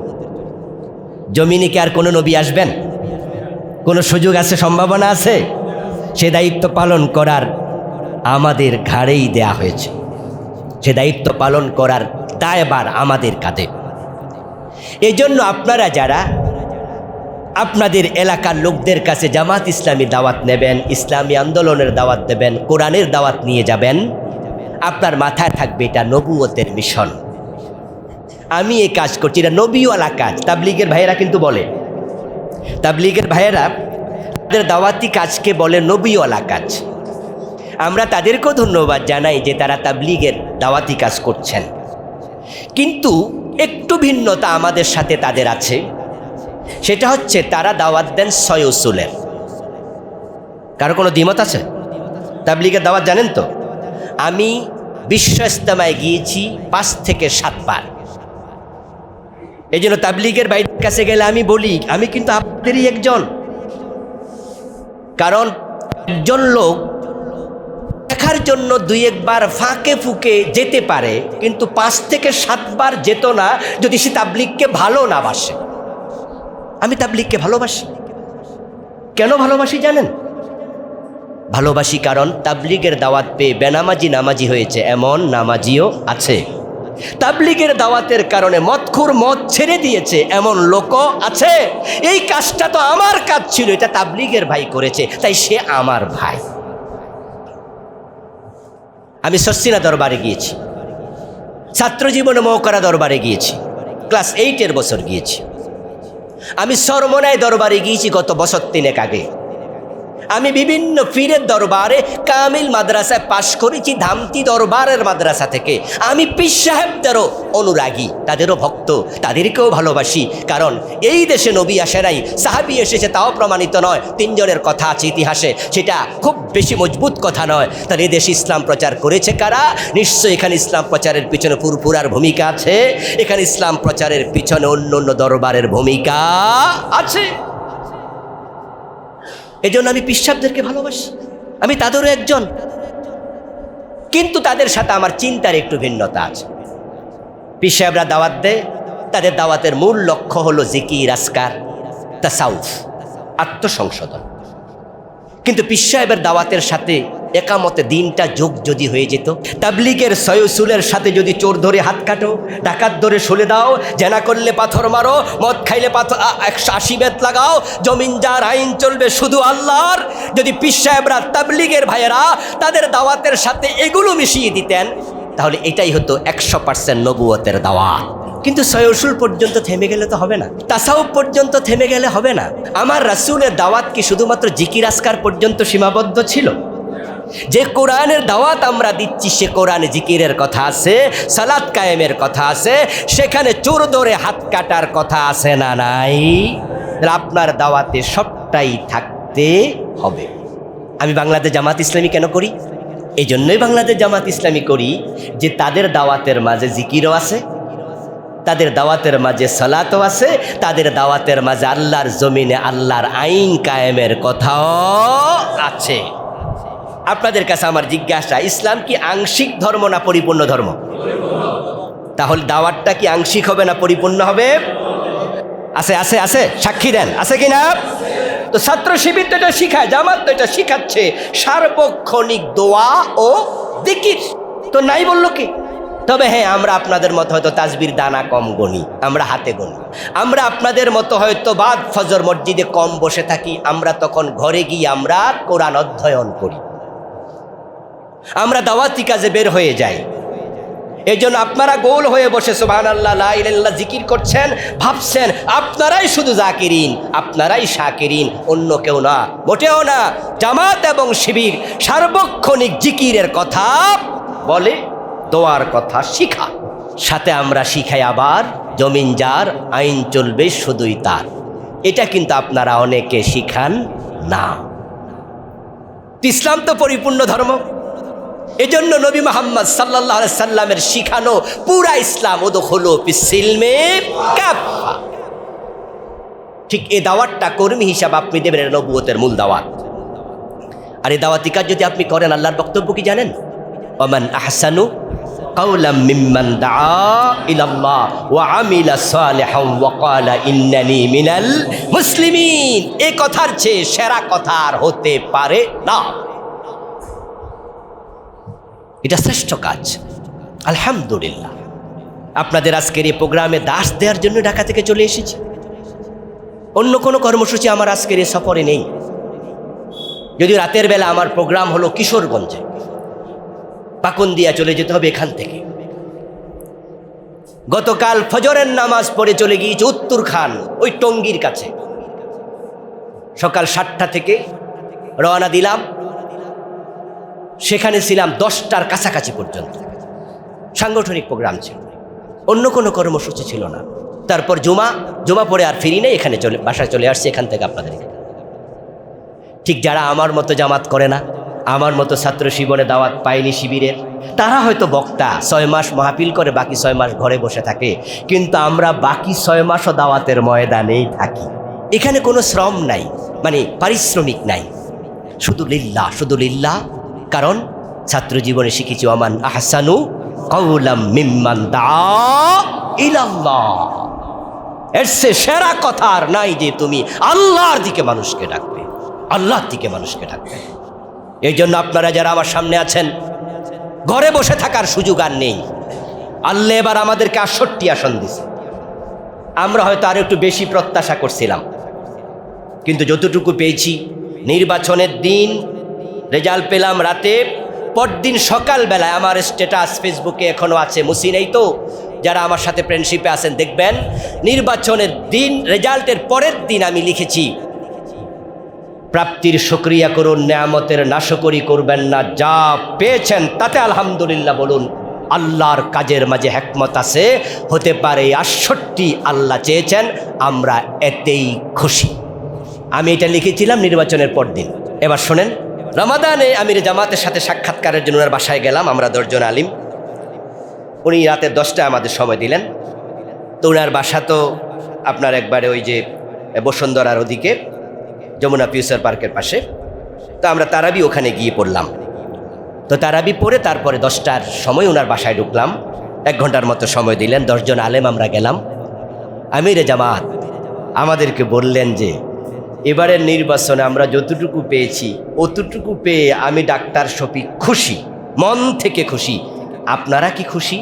Speaker 1: জমিনে কি আর কোনো নবী আসবেন? কোনো সুযোগ আছে, সম্ভাবনা আছে? সে দায়িত্ব পালন করার আমাদের ঘাড়েই দেয়া হয়েছে। সে দায়িত্ব পালন করার দায়ভার আমাদের কাঁধে। এই জন্য আপনারা যারা আপনাদের এলাকার লোকদের কাছে জামাত ইসলামী দাওয়াত নেবেন, ইসলামী আন্দোলনের দাওয়াত দেবেন, কোরআনের দাওয়াত নিয়ে যাবেন, আপনার মাথায় থাকবে এটা নবুয়তের মিশন। আমি এই কাজ করছি, এটা নবীওয়ালা কাজ। তাবলীগের ভাইয়েরা কিন্তু বলে, তাবলীগের ভাইয়েরা তাদের দাওয়াতি কাজকে বলে নবীওয়ালা কাজ। আমরা তাদেরকেও ধন্যবাদ জানাই যে তারা তাবলীগের দাওয়াতি কাজ করছেন। কিন্তু একটু ভিন্নতা আমাদের সাথে তাদের আছে, সেটা হচ্ছে তারা দাওয়াত দেন 6 উসুলের। কারো কোনো দ্বিমত আছে? তাবলীগের দাওয়াত জানেন তো, আমি বিশ্ব ইজতেমায় গিয়েছি 5 থেকে 7 বার। এই জন্য তাবলীগের বাইরের কাছে গেলে আমি বলি, আমি কিন্তু আপনাদেরই একজন। কারণ একজন লোক দেখার জন্য 2-1 বার ফাঁকে ফুঁকে যেতে পারে, কিন্তু 5 থেকে 7 বার যেত না যদি সে তাবলীগকে ভালো না বাসে। আমি তাবলীগকে ভালোবাসি। কেন ভালোবাসি জানেন? ভালোবাসি কারণ তাবলীগের দাওয়াত পেয়ে বেনামাজি নামাজি হয়েছে এমন নামাজিও আছে। তাবলীগের দাওয়াতের কারণে মদখোর মদ ছেড়ে দিয়েছে এমন লোকও আছে। এই কাজটা তো আমার কাজ ছিল, এটা তাবলীগের ভাই করেছে, তাই সে আমার ভাই। আমি সরসিনা দরবারে গিয়েছি, ছাত্র জীবনে মৌকারা দরবারে গিয়েছি, ক্লাস 8-এর বছর গিয়েছি। আমি সরমনায় দরবারে গিয়েছি গত বছর 3 আগে। আমি বিভিন্ন পীরের দরবারে কামিল মাদ্রাসায় পাশ করেছি, ধামতি দরবারের মাদ্রাসা থেকে। আমি পীর সাহেবদেরও অনুরাগী, তাদেরও ভক্ত, তাদেরকেও ভালোবাসি। কারণ এই দেশে নবী আসে নাই, সাহাবী এসেছে তাও প্রমাণিত নয়। 3 জনের কথা আছে ইতিহাসে, সেটা খুব বেশি মজবুত কথা নয়। তাহলে এই দেশে ইসলাম প্রচার করেছে কারা? নিশ্চয়ই এখানে ইসলাম প্রচারের পিছনে ফুরফুরার ভূমিকা আছে, এখানে ইসলাম প্রচারের পিছনে অন্য অন্য দরবারের ভূমিকা আছে। এই জন্য আমি পীর সাহেবদেরকে ভালোবাসি, আমি তাদেরও একজন। কিন্তু তাদের সাথে আমার চিন্তার একটু ভিন্নতা আছে। পীর সাহেবরা দাওয়াত দেয়, তাদের দাওয়াতের মূল লক্ষ্য হলো জিকির, আজকার, তাসাউফ, আত্মসংশোধন। কিন্তু পীর সাহেবের দাওয়াতের সাথে একামতে দিনটা যোগ যদি হয়ে যেত, তাবলীগের 6 উসুলের সাথে যদি চোর ধরে হাত কাটো, ডাকাত ধরে শুলে দাও, জেনা করলে পাথর মারো, মদ খাইলে 180 বেত লাগাও, জমিন যার আইন চলবে শুধু আল্লাহর, যদি পীর সাহেবরা তাবলীগের ভাইয়েরা তাদের দাওয়াতের সাথে এগুলো মিশিয়ে দিতেন, তাহলে এটাই হতো 100% নবুয়তের দাওয়াত। কিন্তু 6 উসুল পর্যন্ত থেমে গেলে তো হবে না, তাসাউফ পর্যন্ত থেমে গেলে হবে না। আমার রাসূলের দাওয়াত কি শুধুমাত্র জিকির আজকার পর্যন্ত সীমাবদ্ধ ছিল? যে কোরআনের দাওয়াত আমরা দিচ্ছি সে কোরআনে জিকিরের কথা আছে, সালাত কায়েমের কথা আছে, সেখানে চোর ধরে হাত কাটার কথা আছে না নাই? আপনার দাওয়াতে সবটাই থাকতে হবে। আমি বাংলাদেশ জামাত ইসলামী কেন করি? এই জন্যই বাংলাদেশ জামাত ইসলামী করি যে তাদের দাওয়াতের মাঝে জিকিরও আছে, তাদের দাওয়াতের মাঝে সালাতও আছে, তাদের দাওয়াতের মাঝে আল্লাহর জমিনে আল্লাহর আইন কায়েমের কথাও আছে। আপনাদের কাছে আমার জিজ্ঞাসা, ইসলাম কি আংশিক ধর্ম না পরিপূর্ণ ধর্ম? তাহলে দাওয়াতটা কি আংশিক হবে না পরিপূর্ণ হবে? আছে আছে আছে, সাক্ষী দেন, আছে কিনা? তো ছাত্র শিবির তো এটা শিখায়, জামাত তো এটা শিখাচ্ছে, সার্বক্ষণিক দোয়া ও জিকির। তো নাই বললো কি? তবে হ্যাঁ, আমরা আপনাদের মতো হয়তো তাসবির দানা কম গণি, আমরা হাতে গণি। আমরা আপনাদের মতো হয়তো বাদ ফজর মসজিদে কম বসে থাকি, আমরা তখন ঘরে গিয়ে আমরা কোরআন অধ্যয়ন করি, আমরা দাওয়াতি কাজে বের হয়ে যাই। এই জন্য আপনারা গোল হয়ে বসে সুবহানাল্লাহ লা ইলাহা ইল্লাল্লাহ জিকির করছেন, ভাবছেন আপনারাই শুধু জাকিরিন, আপনারাই শাকিরিন, অন্য কেউ না, মোটেও না। জামাত এবং শিবির সার্বক্ষণিক জিকিরের কথা বলে, দোয়ার কথা শিখা, সাথে আমরা শিখাই আবার জমিন যার আইন চলবে শুধুই তার। এটা কিন্তু আপনারা অনেকে শিখান না। ইসলাম তো পরিপূর্ণ ধর্ম। এজন্য নবী মুহাম্মদ সাল্লাল্লাহু আলাইহি সাল্লামের শিখানো পুরা ইসলাম উদখুলু ফিস-সিলমি কাফা। ঠিক এই দাওয়াতটা কর্মী হিসাব আপনি দেবেন, নবুয়তের মূল দাওয়াত। আর এই দাওয়াতি কাজ যদি আপনি করেন, আল্লাহর বক্তব্য কি জানেন? ওমান আহসানু কাওলাম মিম্মান দাআ ইলাল্লাহ ওয়া আমিলা সালিহান ওয়া ক্বালা ইন্নানি মিনাল মুসলিমিন। এই কথার চেয়ে সেরা কথা আর হতে পারে না। এটা শ্রেষ্ঠ কাজ। আলহামদুলিল্লাহ, আপনাদের আজকের এই প্রোগ্রামে দাস দেওয়ার জন্য ঢাকা থেকে চলে এসেছি। অন্য কোনো কর্মসূচি আমার আজকের এই সফরে নেই। যদিও রাতের বেলা আমার প্রোগ্রাম হলো কিশোরগঞ্জে, পাকুন্দিয়া চলে যেতে হবে এখান থেকে। গতকাল ফজরের নামাজ পড়ে চলে গিয়েছি উত্তরখান, ওই টঙ্গীর কাছে। সকাল 7টা থেকে রওনা দিলাম, সেখানে ছিলাম 10টার কাছাকাছি পর্যন্ত। সাংগঠনিক প্রোগ্রাম ছিল, অন্য কোনো কর্মসূচি ছিল না। তারপর জুমা পড়ে আর ফিরি নেই, এখানে বাসায় চলে আসছি এখান থেকে আপনাদের। ঠিক যারা আমার মতো জামাত করে না, আমার মতো ছাত্র জীবনে দাওয়াত পায়নি শিবিরের, তারা হয়তো বক্তা 6 মাস মাহফিল করে, বাকি 6 মাস ঘরে বসে থাকে। কিন্তু আমরা বাকি 6 মাসও দাওয়াতের ময়দানেই থাকি। এখানে কোনো শ্রম নাই, মানে পারিশ্রমিক নাই, শুধু লিল্লাহ, শুধু লিল্লাহ। কারণ ছাত্র জীবনে শিখেছি ওমান আহসানু কাওলাম মিম্মান দাআ ইলাল্লাহ। এর চেয়ে সেরা কথা আর নাই যে তুমি আল্লাহর দিকে মানুষকে ডাকবে, আল্লাহর দিকে মানুষকে ডাকবে। এই জন্য আপনারা যারা আমার সামনে আছেন, ঘরে বসে থাকার সুযোগ আর নেই। আল্লাহ এবার আমাদেরকে 68 আসন দিছে। আমরা হয়তো আর একটু বেশি প্রত্যাশা করছিলাম, কিন্তু যতটুকু পেয়েছি, নির্বাচনের দিন রেজাল্ট পেলাম রাতে, পরদিন সকালবেলায় আমার স্ট্যাটাস ফেসবুকে এখনও আছে, মুছি নেই তো, যারা আমার সাথে ফ্রেন্ডশিপে আছেন দেখবেন, নির্বাচনের দিন রেজাল্টের পরের দিন আমি লিখেছি, প্রাপ্তির শুকরিয়া করুন, নেয়ামতের নাশকরি করবেন না, যা পেয়েছেন তাতে আলহামদুলিল্লাহ বলুন। আল্লাহর কাজের মাঝে হিকমত আছে, হতে পারে 68 আল্লাহ চেয়েছেন, আমরা এতেই খুশি। আমি এটা লিখেছিলাম নির্বাচনের পর দিন। এবার শোনেন, রমাদানে আমির জামাতের সাথে সাক্ষাৎকারের জন্য ওনার বাসায় গেলাম, আমরা 10 জন আলিম। উনি রাতে 10টায় আমাদের সময় দিলেন। তো ওনার বাসা তো আপনার একবারে ওই যে বসুন্ধরার ওদিকে, যমুনা ফিউচার পার্কের পাশে। তো আমরা তারাবি ওখানে গিয়ে পড়লাম। তো তারাবি পড়ে তারপরে 10টার সময় ওনার বাসায় ঢুকলাম। 1 ঘন্টার মতো সময় দিলেন, 10 জন আলেম আমরা গেলাম। আমিরে জামাত আমাদেরকে বললেন যে এবারের নির্বাচনে আমরা যতটুকু পেয়েছি অতটুকু পেয়ে আমি ডাক্তার শফিক খুশি, মন থেকে খুশি। আপনারা কি খুশি?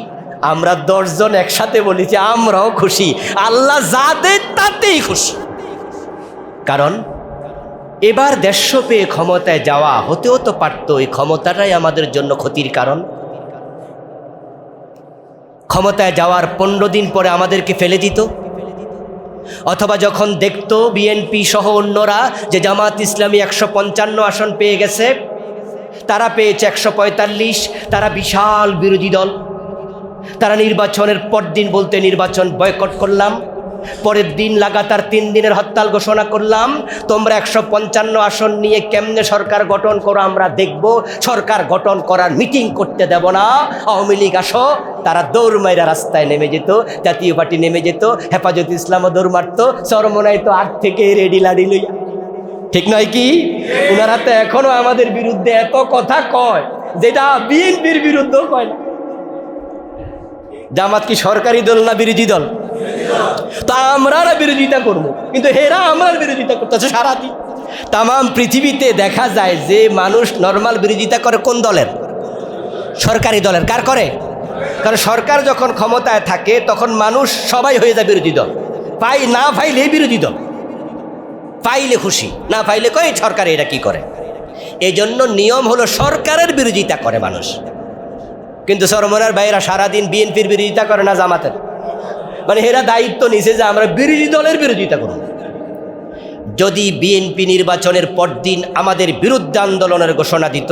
Speaker 1: আমরা 10 জন একসাথে বলি যে আমরাও খুশি, আল্লাহ যা দেন তাতেই খুশি। কারণ এবার 150 পেয়ে ক্ষমতায় যাওয়া হতেও তো পারত, এই ক্ষমতাটাই আমাদের জন্য ক্ষতির কারণ। ক্ষমতায় যাওয়ার 15 দিন পরে আমাদেরকে ফেলে দিত, অথবা যখন দেখতো বিএনপি সহ অন্যরা যে জামাত ইসলামী 155 আসন পেয়ে গেছে, তারা পেয়েছে 145, তারা বিশাল বিরোধী দল। তারা নির্বাচনের পরদিন বলতে নির্বাচন বয়কট করলাম, পরের দিন লাগাতার 3 দিনের হরতাল ঘোষণা করলাম, তোমরা 155 আসন নিয়ে কেমনে সরকার গঠন করো আমরা দেখব, সরকার গঠন করার মিটিং করতে দেব না, আওয়ামী লীগ আসো। তারা দৌড় মাইরা রাস্তায় নেমে যেত, জাতীয় পার্টি নেমে যেত, হেফাজত ইসলামও দৌড় মারত, চরমোনাই তো আগ থেকে রেডি লাড়ি লইয়া। ঠিক নয় কি? ওনারা তো এখনো আমাদের বিরুদ্ধে এত কথা কয় যেটা বিএনপির বিরুদ্ধেও কয় না। জামাত কি সরকারি দল না বিরোধী দল? তা আমরা বিরোধিতা করবো, কিন্তু হেরা আমরা বিরোধিতা করতেছে সারাদিন। তাম পৃথিবীতে দেখা যায় যে মানুষ নর্মাল বিরোধিতা করে কোন দলের? সরকারি দলের। কার করে? কারণ সরকার যখন ক্ষমতায় থাকে তখন মানুষ সবাই হয়ে যায় বিরোধী দল। না পাইলে বিরোধী দল, পাইলে খুশি, না পাইলে কই সরকার এটা কি করে। এই জন্য নিয়ম হলো সরকারের বিরোধিতা করে মানুষ, কিন্তু চরমোনার ভাইয়েরা সারাদিন বিএনপির বিরোধিতা করে না জামাতের। মানে এরা দায়িত্ব নিছে যে আমরা বিরোধী দলের বিরোধিতা করব। যদি বিএনপি নির্বাচনের পরদিন আমাদের বিরুদ্ধে আন্দোলনের ঘোষণা দিত,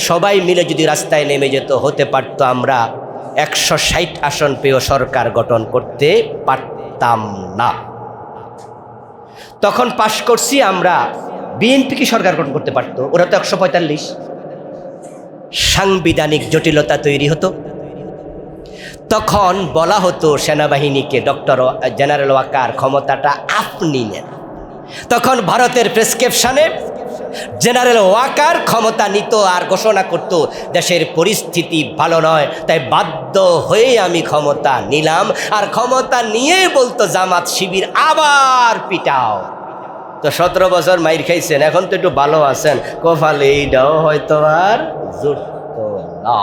Speaker 1: সবাই মিলে যদি রাস্তায় নেমে যেত, হতে পারত আমরা 160 আসন পেয়েও সরকার গঠন করতে পারতাম না। তখন পাশ করছি আমরা, বিএনপি কি সরকার গঠন করতে পারত? ওরা তো 145। সাংবিধানিক জটিলতা তৈরি হতো। তখন বলা হতো সেনাবাহিনীকে, ডক্টর জেনারেল ওয়াকার ক্ষমতাটা আপনি নেন। তখন ভারতের প্রেসক্রিপশনে জেনারেল ওয়াকার ক্ষমতা নিত আর ঘোষণা করত দেশের পরিস্থিতি ভালো নয়, তাই বাধ্য হয়ে আমি ক্ষমতা নিলাম। আর ক্ষমতা নিয়ে বলতো জামাত শিবির আবার পিটাও। তো 17 বছর মাইর খাইছেন, এখন তো একটু ভালো আছেন, কপালে এইটাও হয়তো আর জুটত না।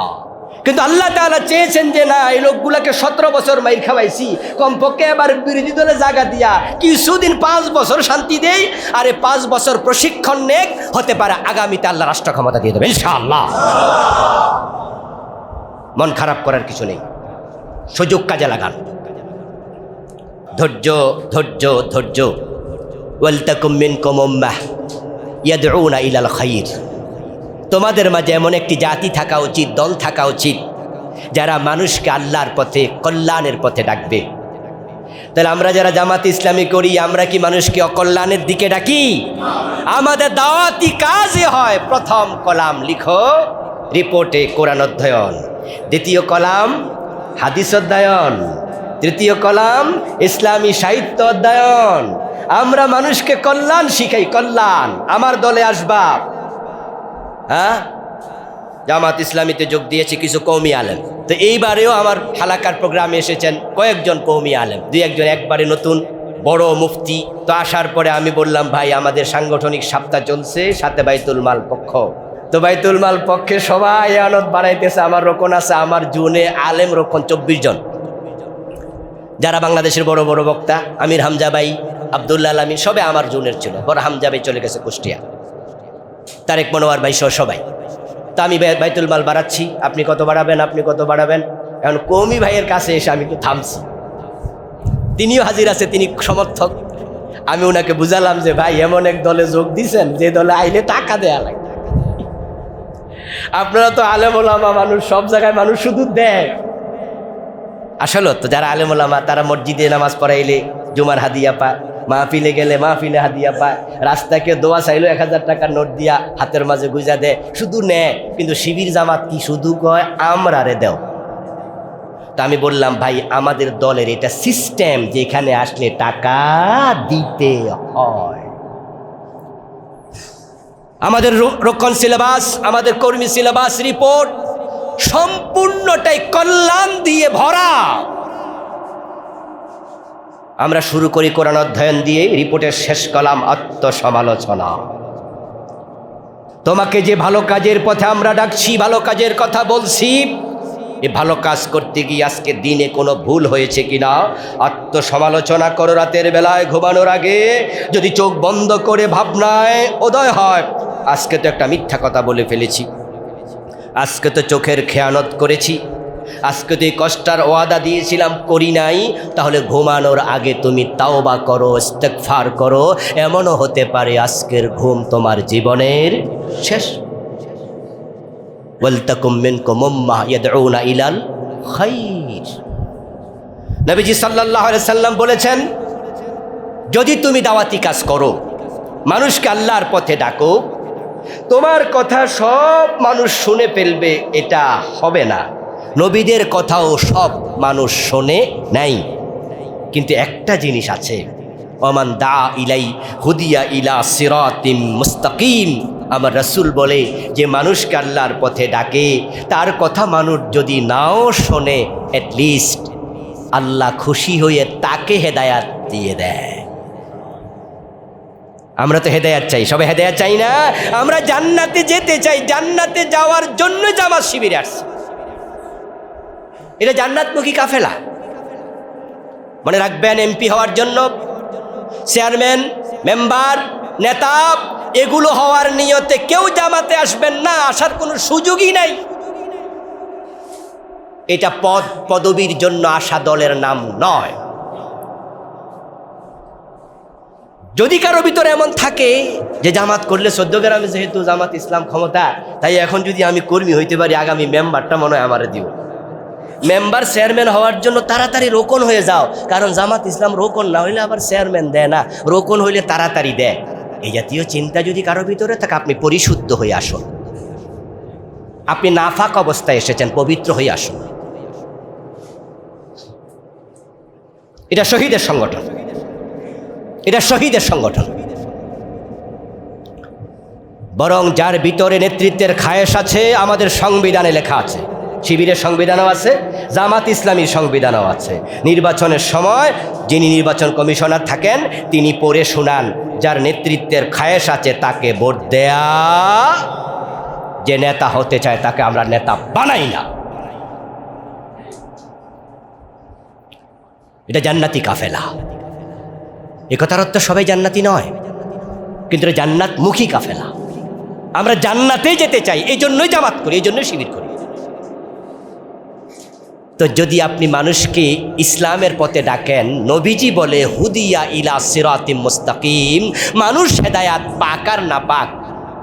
Speaker 1: কিন্তু আল্লাহ তাআলা চেয়েছেন যে না, এই লোকগুলাকে 17 বছর মাইর খাওয়াইছি, কমপক্ষে এবার বিরোধী দলে জায়গা দিয়া কিছুদিন 5 বছর শান্তি দেই, আর 5 বছর প্রশিক্ষণ নেক, হতে পারে আগামীতে আল্লাহ রাষ্ট্র ক্ষমতা দিয়ে দেবে ইনশাআল্লাহ। মন খারাপ করার কিছু নেই, সুযোগ কাজে লাগান। ধৈর্য ধৈর্য ধৈর্য। ওয়ালতাকুম মিনকুম উম্মাহ ইয়াদউনা ইলাল খায়র। তোমাদের মাঝে এমন একটি জাতি থাকা উচিত, দল থাকা উচিত, যারা মানুষকে আল্লাহর পথে, কল্যাণের পথে ডাকবে। তাহলে আমরা যারা জামাত ইসলামী করি, আমরা কি মানুষকে অকল্যাণের দিকে ডাকি? আমাদের দাওয়াতি কাজে হয়, প্রথম কলাম লিখো রিপোর্টে কোরআন অধ্যয়ন, দ্বিতীয় কলাম হাদিস অধ্যয়ন, তৃতীয় কলাম ইসলামী সাহিত্য অধ্যয়ন। আমরা মানুষকে কল্যাণ শিখাই, কল্যাণ। আমার দলে আসবা, হ্যাঁ, জামাত ইসলামীতে যোগ দিয়েছি কিছু কওমি আলেম, তো এইবারেও আমার হালাকার প্রোগ্রামে এসেছেন কয়েকজন কওমি আলেম, 2-1 জন একবারে নতুন বড় মুফতি। তো আসার পরে আমি বললাম, ভাই আমাদের সাংগঠনিক সপ্তাহ চলছে, সাথে বাইতুল মাল পক্ষ, তো বাইতুল মাল পক্ষে সবাই আনত বানাইতেছে, আমার রোকন আছে, আমার জুনে আলেম রোকন 24 জন, যারা বাংলাদেশের বড় বড় বক্তা, আমির হামজা ভাই, আব্দুল্লাহ আলামিন, সবে আমার জুনের ছিল। বড় হামজা ভাই চলে গেছে কুষ্টিয়া, তারেক মনোয়ার ভাই সহ সবাই। তো আমি বাইতুল মাল বাড়াচ্ছি, আপনি কত বাড়াবেন, আপনি কত বাড়াবেন। এখন কওমি ভাইয়ের কাছে এসে আমি একটু থামছি, তিনিও হাজির আছে, তিনি সমর্থক। আমি ওনাকে বুঝালাম যে ভাই এমন এক দলে যোগ দিছেন যে দলে আইলে টাকা দেয়া লাগে। আপনারা তো আলেম ওলামা মানুষ, সব জায়গায় মানুষ শুধু দেয়। আসলে তো যারা আলেম ওলামা তারা মসজিদে নামাজ পড়াইলে জুমার হাদিয়া পায়, মাহফিলে গেলে মাহফিলে হাদিয়া পায়, রাস্তাকে দোয়া চাইলো 1000 টাকার নোট দিয়া হাতের মাঝে গুজা দেয়, শুধু নেয়। কিন্তু শিবির জামাত কি শুধু কয় আমরা রে দেও। তা আমি বললাম, ভাই আমাদের দলের এটা সিস্টেম, যেখানে আসলে টাকা দিতে হয়। আমাদের রক্ষণ সিলেবাস, আমাদের কর্মী সিলেবাস রিপোর্ট সম্পূর্ণটাই কল্যাণ দিয়ে ভরা। আমরা শুরু করি কোরআন অধ্যয়ন দিয়ে, রিপোর্টের শেষ কলাম আত্মসমালোচনা। তোমাকে যে ভালো কাজের পথে আমরা ডাকছি, ভালো কাজের কথা বলছি, এই ভালো কাজ করতে গিয়ে আজকে দিনে কোনো ভুল হয়েছে কিনা আত্মসমালোচনা করো। রাতের বেলায় ঘুমানোর আগে যদি চোখ বন্ধ করে ভাবনায় উদয় হয়, আজকে তো একটা মিথ্যা কথা বলে ফেলেছি, আজকে তো চোখের খেয়ানত করেছি, আজকে তো এই কষ্টার ওয়াদা দিয়েছিলাম করি নাই, তাহলে ঘুমানোর আগে তুমি তাওবা করো, ইস্তেগফার করো। এমনও হতে পারে আজকের ঘুম তোমার জীবনের শেষ। ওয়ালতাকুম মিনকুম উম্মাহ ইয়াদউনা ইলাল খায়র। নবীজি সাল্লাল্লাহু আলাইহি সাল্লাম বলেছেন, যদি তুমি দাওয়াতি কাজ করো, মানুষকে আল্লাহর পথে ডাকো, তোমার কথা সব মানুষ শুনে ফেলবে এটা হবে না। নবীদের কথাও সব মানুষ শোনে নাই, কিন্তু একটা জিনিস আছে, ওমান দা ইলাই হুদিয়া ইলা সিরাতিম মুস্তাকিম। আমার রাসূল বলে, যে মানুষকে আল্লাহর পথে ডাকে, তার কথা মানুষ যদি নাও শোনে, অ্যাটলিস্ট আল্লাহ খুশি হয়ে তাকে হেদায়াত দিয়ে দেয়। আমরা তো হেদায়াত চাই, সবাই হেদায়াত চাই না? আমরা জান্নাতে যেতে চাই, জান্নাতে যাওয়ার জন্য জামাত শিবিরে আসছি। এটা জান্নাতমুখী কাফেলা। মনে রাখবেন, এমপি হওয়ার জন্য, চেয়ারম্যান, মেম্বার, নেতা, এগুলো হওয়ার নিয়তে কেউ জামাতে আসবেন না, আসার কোনো সুযোগই নাই। এটা পদ পদবীর জন্য আসা দলের নাম নয়। যদি কারো ভিতরে এমন থাকে যে জামাত করলে 14 গ্রামে যেহেতু জামাত ইসলাম ক্ষমতা, তাই এখন যদি আমি কর্মী হইতে পারি, আগামী মেম্বারটা মনে হয় আমারে দিব। মেম্বার চেয়ারম্যান হওয়ার জন্য তাড়াতাড়ি রোকন হয়ে যাও, কারণ জামাত ইসলাম রোকন না হইলে আবার চেয়ারম্যান দেয় না, রোকন হইলে তাড়াতাড়ি দেয়। এই জাতীয় চিন্তা যদি কারো ভিতরে থাকে, আপনি পরিশুদ্ধ হয়ে আসুন। আপনি নাফাক অবস্থায় এসেছেন, পবিত্র হয়ে আসুন। এটা শহীদের সংগঠন, এটা শহীদের সংগঠন। বরং যার ভিতরে নেতৃত্বের খায়েশ আছে, আমাদের সংবিধানে লেখা আছে, শিবিরের সংবিধানও আছে, জামাত ইসলামীর সংবিধানও আছে। নির্বাচনের সময় যিনি নির্বাচন কমিশনার থাকেন, তিনি পড়ে শোনান, যার নেতৃত্বের খায়েশ আছে তাকে ভোট দেয়া, যে নেতা হতে চায় তাকে আমরা নেতা বানাই না। এটা জান্নাতি কাফেলা। এ কথার অর্থ সবাই জান্নাতি নয়, কিন্তু জান্নাতমুখী কাফেলা। আমরা জান্নাতে যেতে চাই, এই জন্যই জামাত করি, এই জন্যই শিবির করি। তো যদি আপনি মানুষকে ইসলামের পথে ডাকেন, নবীজি বলে হুদিয়া ইলা সিরাতিম মুস্তাকিম, মানুষ হেদায়াত পাক আর না পাক,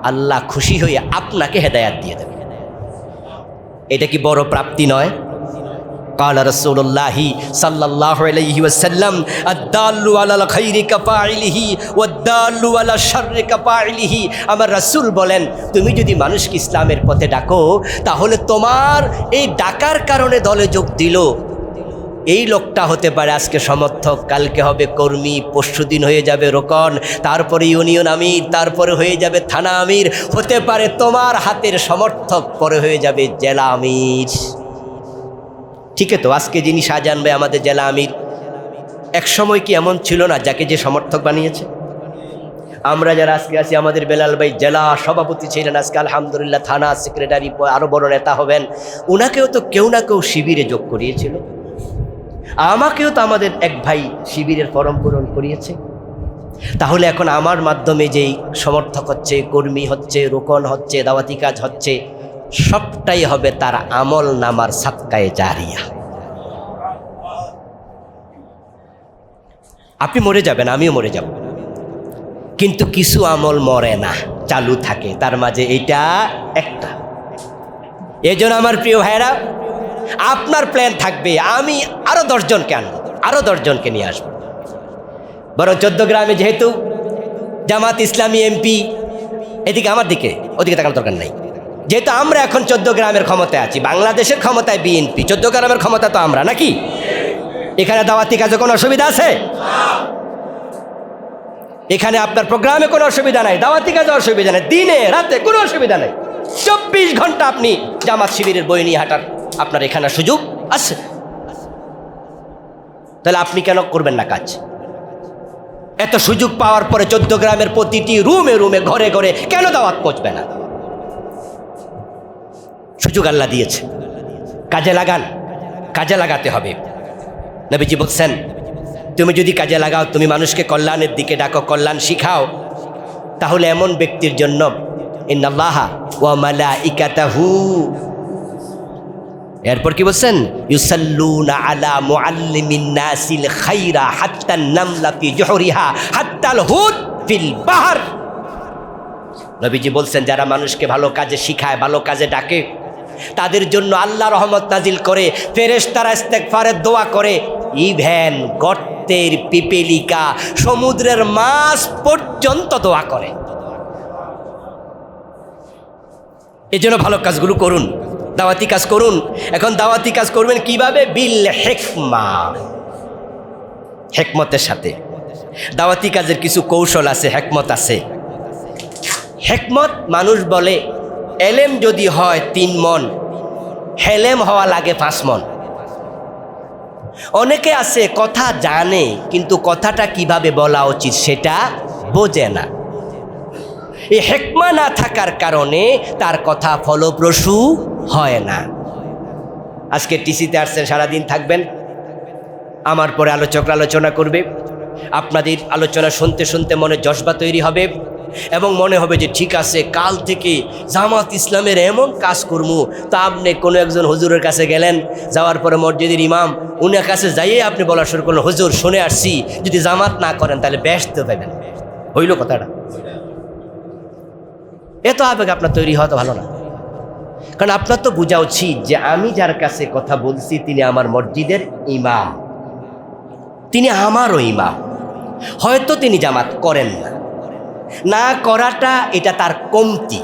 Speaker 1: আল্লাহ খুশি হয়ে আপনাকে হেদায়াত দিয়ে দেবে। এটা কি বড় প্রাপ্তি নয়? قال رسول الله صلى الله عليه وسلم الدال على الخير كفاعله والدال على الشر كفاعله। আমার রাসূল বলেন, তুমি যদি মানুষকে ইসলামের পথে ডাকো, তাহলে তোমার এই ডাকার কারণে দলে যোগ দিল, এই লোকটা হতে পারে আজকে সমর্থক, কালকে হবে কর্মী, পরশুদিন হয়ে যাবে রোকন, তারপরে ইউনিয়ন আমির, তারপরে হয়ে যাবে থানা আমির, হতে পারে তোমার হাতের সমর্থক পরে হয়ে যাবে জেলা আমির। ঠিক তো, আজকে যিনি শাহজাহান ভাই আমাদের জেলা আমির, এক সময় কি এমন ছিল না যাকে যে সমর্থক বানিয়েছে? আমরা যারা আজকে আছি, আমাদের বেলাল ভাই জেলা সভাপতি ছিলেন, আজকে আলহামদুলিল্লাহ থানা সেক্রেটারি, আরও বড় নেতা হবেন। উনাকেও তো কেউ না কেউ শিবিরে যোগ করিয়েছিল। আমাকেও তো আমাদের এক ভাই শিবিরের ফরম পূরণ করিয়েছে। তাহলে এখন আমার মাধ্যমে যেই সমর্থক হচ্ছে, কর্মী হচ্ছে, রোকন হচ্ছে, দাওয়াতি কাজ হচ্ছে, সবটাই হবে তার আমল নামার সাদকায়ে জারিয়া। আপনি মরে যাবেন, আমিও মরে যাব, কিন্তু কিছু আমল মরে না, চালু থাকে, তার মাঝে এইটা একটা। এজন্য আমার প্রিয় ভাইরা, আপনার প্ল্যান থাকবে, আমি আরো 10 জনকে আনবো, আরো 10 জনকে নিয়ে আসবো। বরং 14 গ্রামে যেহেতু জামাত ইসলামী এমপি, এদিকে আমার দিকে, ওদিকে তাকানোর দরকার নাই। যেহেতু আমরা এখন 14 গ্রামের ক্ষমতায় আছি, বাংলাদেশের ক্ষমতায় বিএনপি, 14 গ্রামের ক্ষমতা তো আমরা, নাকি? এখানে দাওয়াতি কাজে কোনো অসুবিধা আছে? এখানে আপনার প্রোগ্রামে কোনো অসুবিধা নাই, দাওয়াতি কাজে অসুবিধা নেই, দিনে রাতে কোনো অসুবিধা নেই। 24 ঘন্টা আপনি জামাত শিবিরের বই নিয়ে হাঁটার আপনার এখানে সুযোগ আছে। তাহলে আপনি কেন করবেন না কাজ? এত সুযোগ পাওয়ার পরে 14 গ্রামের প্রতিটি রুমে রুমে, ঘরে ঘরে কেন দাওয়াত পৌঁছবে না? সুযোগ আল্লাহ দিয়েছে, কাজে লাগান, কাজে লাগাতে হবে। নবীজি বলছেন, তুমি যদি কাজে লাগাও, তুমি মানুষকে কল্যাণের দিকে ডাকো, কল্যাণ শিখাও, তাহলে এমন ব্যক্তির জন্য ইন্নাল্লাহা ওয়া মালাইকাতাহু, এরপর কি বলছেন, ইউসাল্লুনা আলা মুআল্লিমিন নাসিল খাইরা হাত্তা নামলা ফি জুহরিহা হাত্তাল হুদ ফিল বাহর। নবীজি বলছেন, যারা মানুষকে ভালো কাজে শিখায়, ভালো কাজে ডাকে, তাদের জন্য আল্লাহ রহমত নাজিল করে, ফেরেশতারা ইস্তেগফারের দোয়া করে, ইভেন গর্তের পিপেলিকা সমুদ্রের মাছ পর্যন্ত দোয়া করে। এই জন্য ভালো কাজগুলো করুন, দাওয়াতি কাজ করুন। এখন দাওয়াতি কাজ করবেন কিভাবে? বিল হিকমা, হিকমতের সাথে। দাওয়াতি কাজের কিছু কৌশল আছে, হিকমত আছে। হিকমত, মানুষ বলে এলেম যদি হয় 3 মণ, হেলেম হওয়া লাগে 5 মণ। অনেকে আছে কথা জানে কিন্তু কথাটা কিভাবে বলা উচিত সেটা বোঝে না। এই হিকমা না থাকার কারণে তার কথা ফলপ্রসূ হয় না। আজকে টিসিতে আসছেন, সারাদিন থাকবেন, আমার পরে আলোচকরা আলোচনা করবে, আপনাদের আলোচনা শুনতে শুনতে মনে জজবা তৈরি হবে এবং মনে হবে যে ঠিক আছে, কাল থেকে জামাত ইসলামের এমন কাজ করবো। তা আপনি কোনো একজন হুজুরের কাছে গেলেন, যাওয়ার পরে মসজিদের ইমাম, উনার কাছে যাইয়ে আপনি বলা শুরু করলেন, হুজুর শুনে আসছি যদি জামাত না করেন তাহলে ব্যস্ত পাবেন। হইল কথাটা? এত আবেগ আপনার তৈরি হওয়া তো ভালো না। কারণ আপনার তো বোঝা উচিত যে আমি যার কাছে কথা বলছি তিনি আমার মসজিদের ইমাম, তিনি আমারও ইমাম। হয়তো তিনি জামাত করেন না, না করাটা এটা তার কমতি,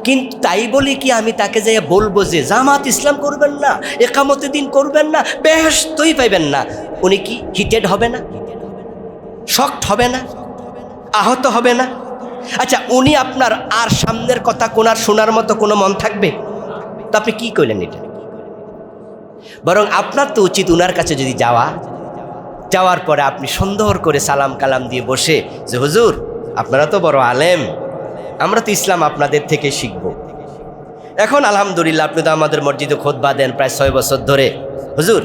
Speaker 1: কিন্তু তাই বলি কি আমি তাকে যাই বলবো যে জামাত ইসলাম করবেন না, একামতে দিন করবেন না, ব্যস্তই পাইবেন না? উনি কি হিটেড হবে না? শকড হবে না? আহত হবে না? আচ্ছা, উনি আপনার আর সামনের কথা কোনার শোনার মতো কোনো মন থাকবে? তো আপনি কি করলেন এটা? বরং আপনার তো উচিত উনার কাছে যদি যাওয়ার পরে আপনি সুন্দর করে সালাম কালাম দিয়ে বসে যে হুজুর আপনারা তো বড় আলেম, আমরা তো ইসলাম আপনাদের থেকে শিখব। এখন আলহামদুলিল্লাহ আপনি তো আমাদের মসজিদে খুতবা দেন প্রায় 6 বছর ধরে। হুজুর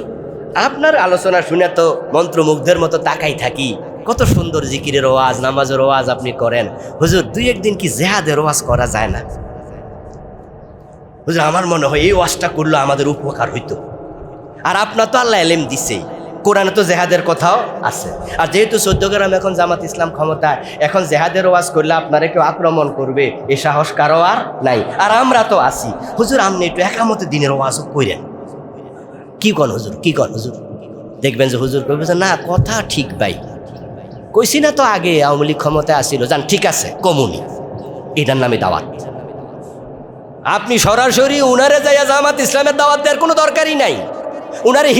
Speaker 1: আপনার আলোচনা শুনে তো মন্ত্রমুগ্ধের মতো তাকাই থাকি, কত সুন্দর জিকিরের ওয়াজ, নামাজের ওয়াজ আপনি করেন। হুজুর 2-1 দিন কি জেহাদের ওয়াজ করা যায় না? হুজুর আমার মনে হয় এই ওয়াজটা করলে আমাদের উপকার হইতো। আর আপনার তো আল্লাহ এলেম দিছেই, কোরআনে তো জেহাদের কথাও আছে। আর যেহেতু 14 গ্রাম এখন জামাত ইসলাম ক্ষমতায়, এখন জেহাদের ওয়াজ করলে আপনারা কেউ আক্রমণ করবে এই সাহস কারো আর নাই। আর আমরা তো আছি। হুজুর আপনি একটু একামতে দিনের ওয়াজও করেন। কি কন হুজুর, কি কন হুজুর? দেখবেন যে হুজুর কইবে যে না কথা ঠিক ভাই, কইছি না তো আগে আওয়ামী লীগ ক্ষমতায় আসছিল, জান ঠিক আছে কমুনি, এটার নামে দাওয়াত। আপনি সরাসরি উনারে যাইয়া জামাত ইসলামের দাওয়াত দেওয়ার কোনো দরকারই নাই। উনারে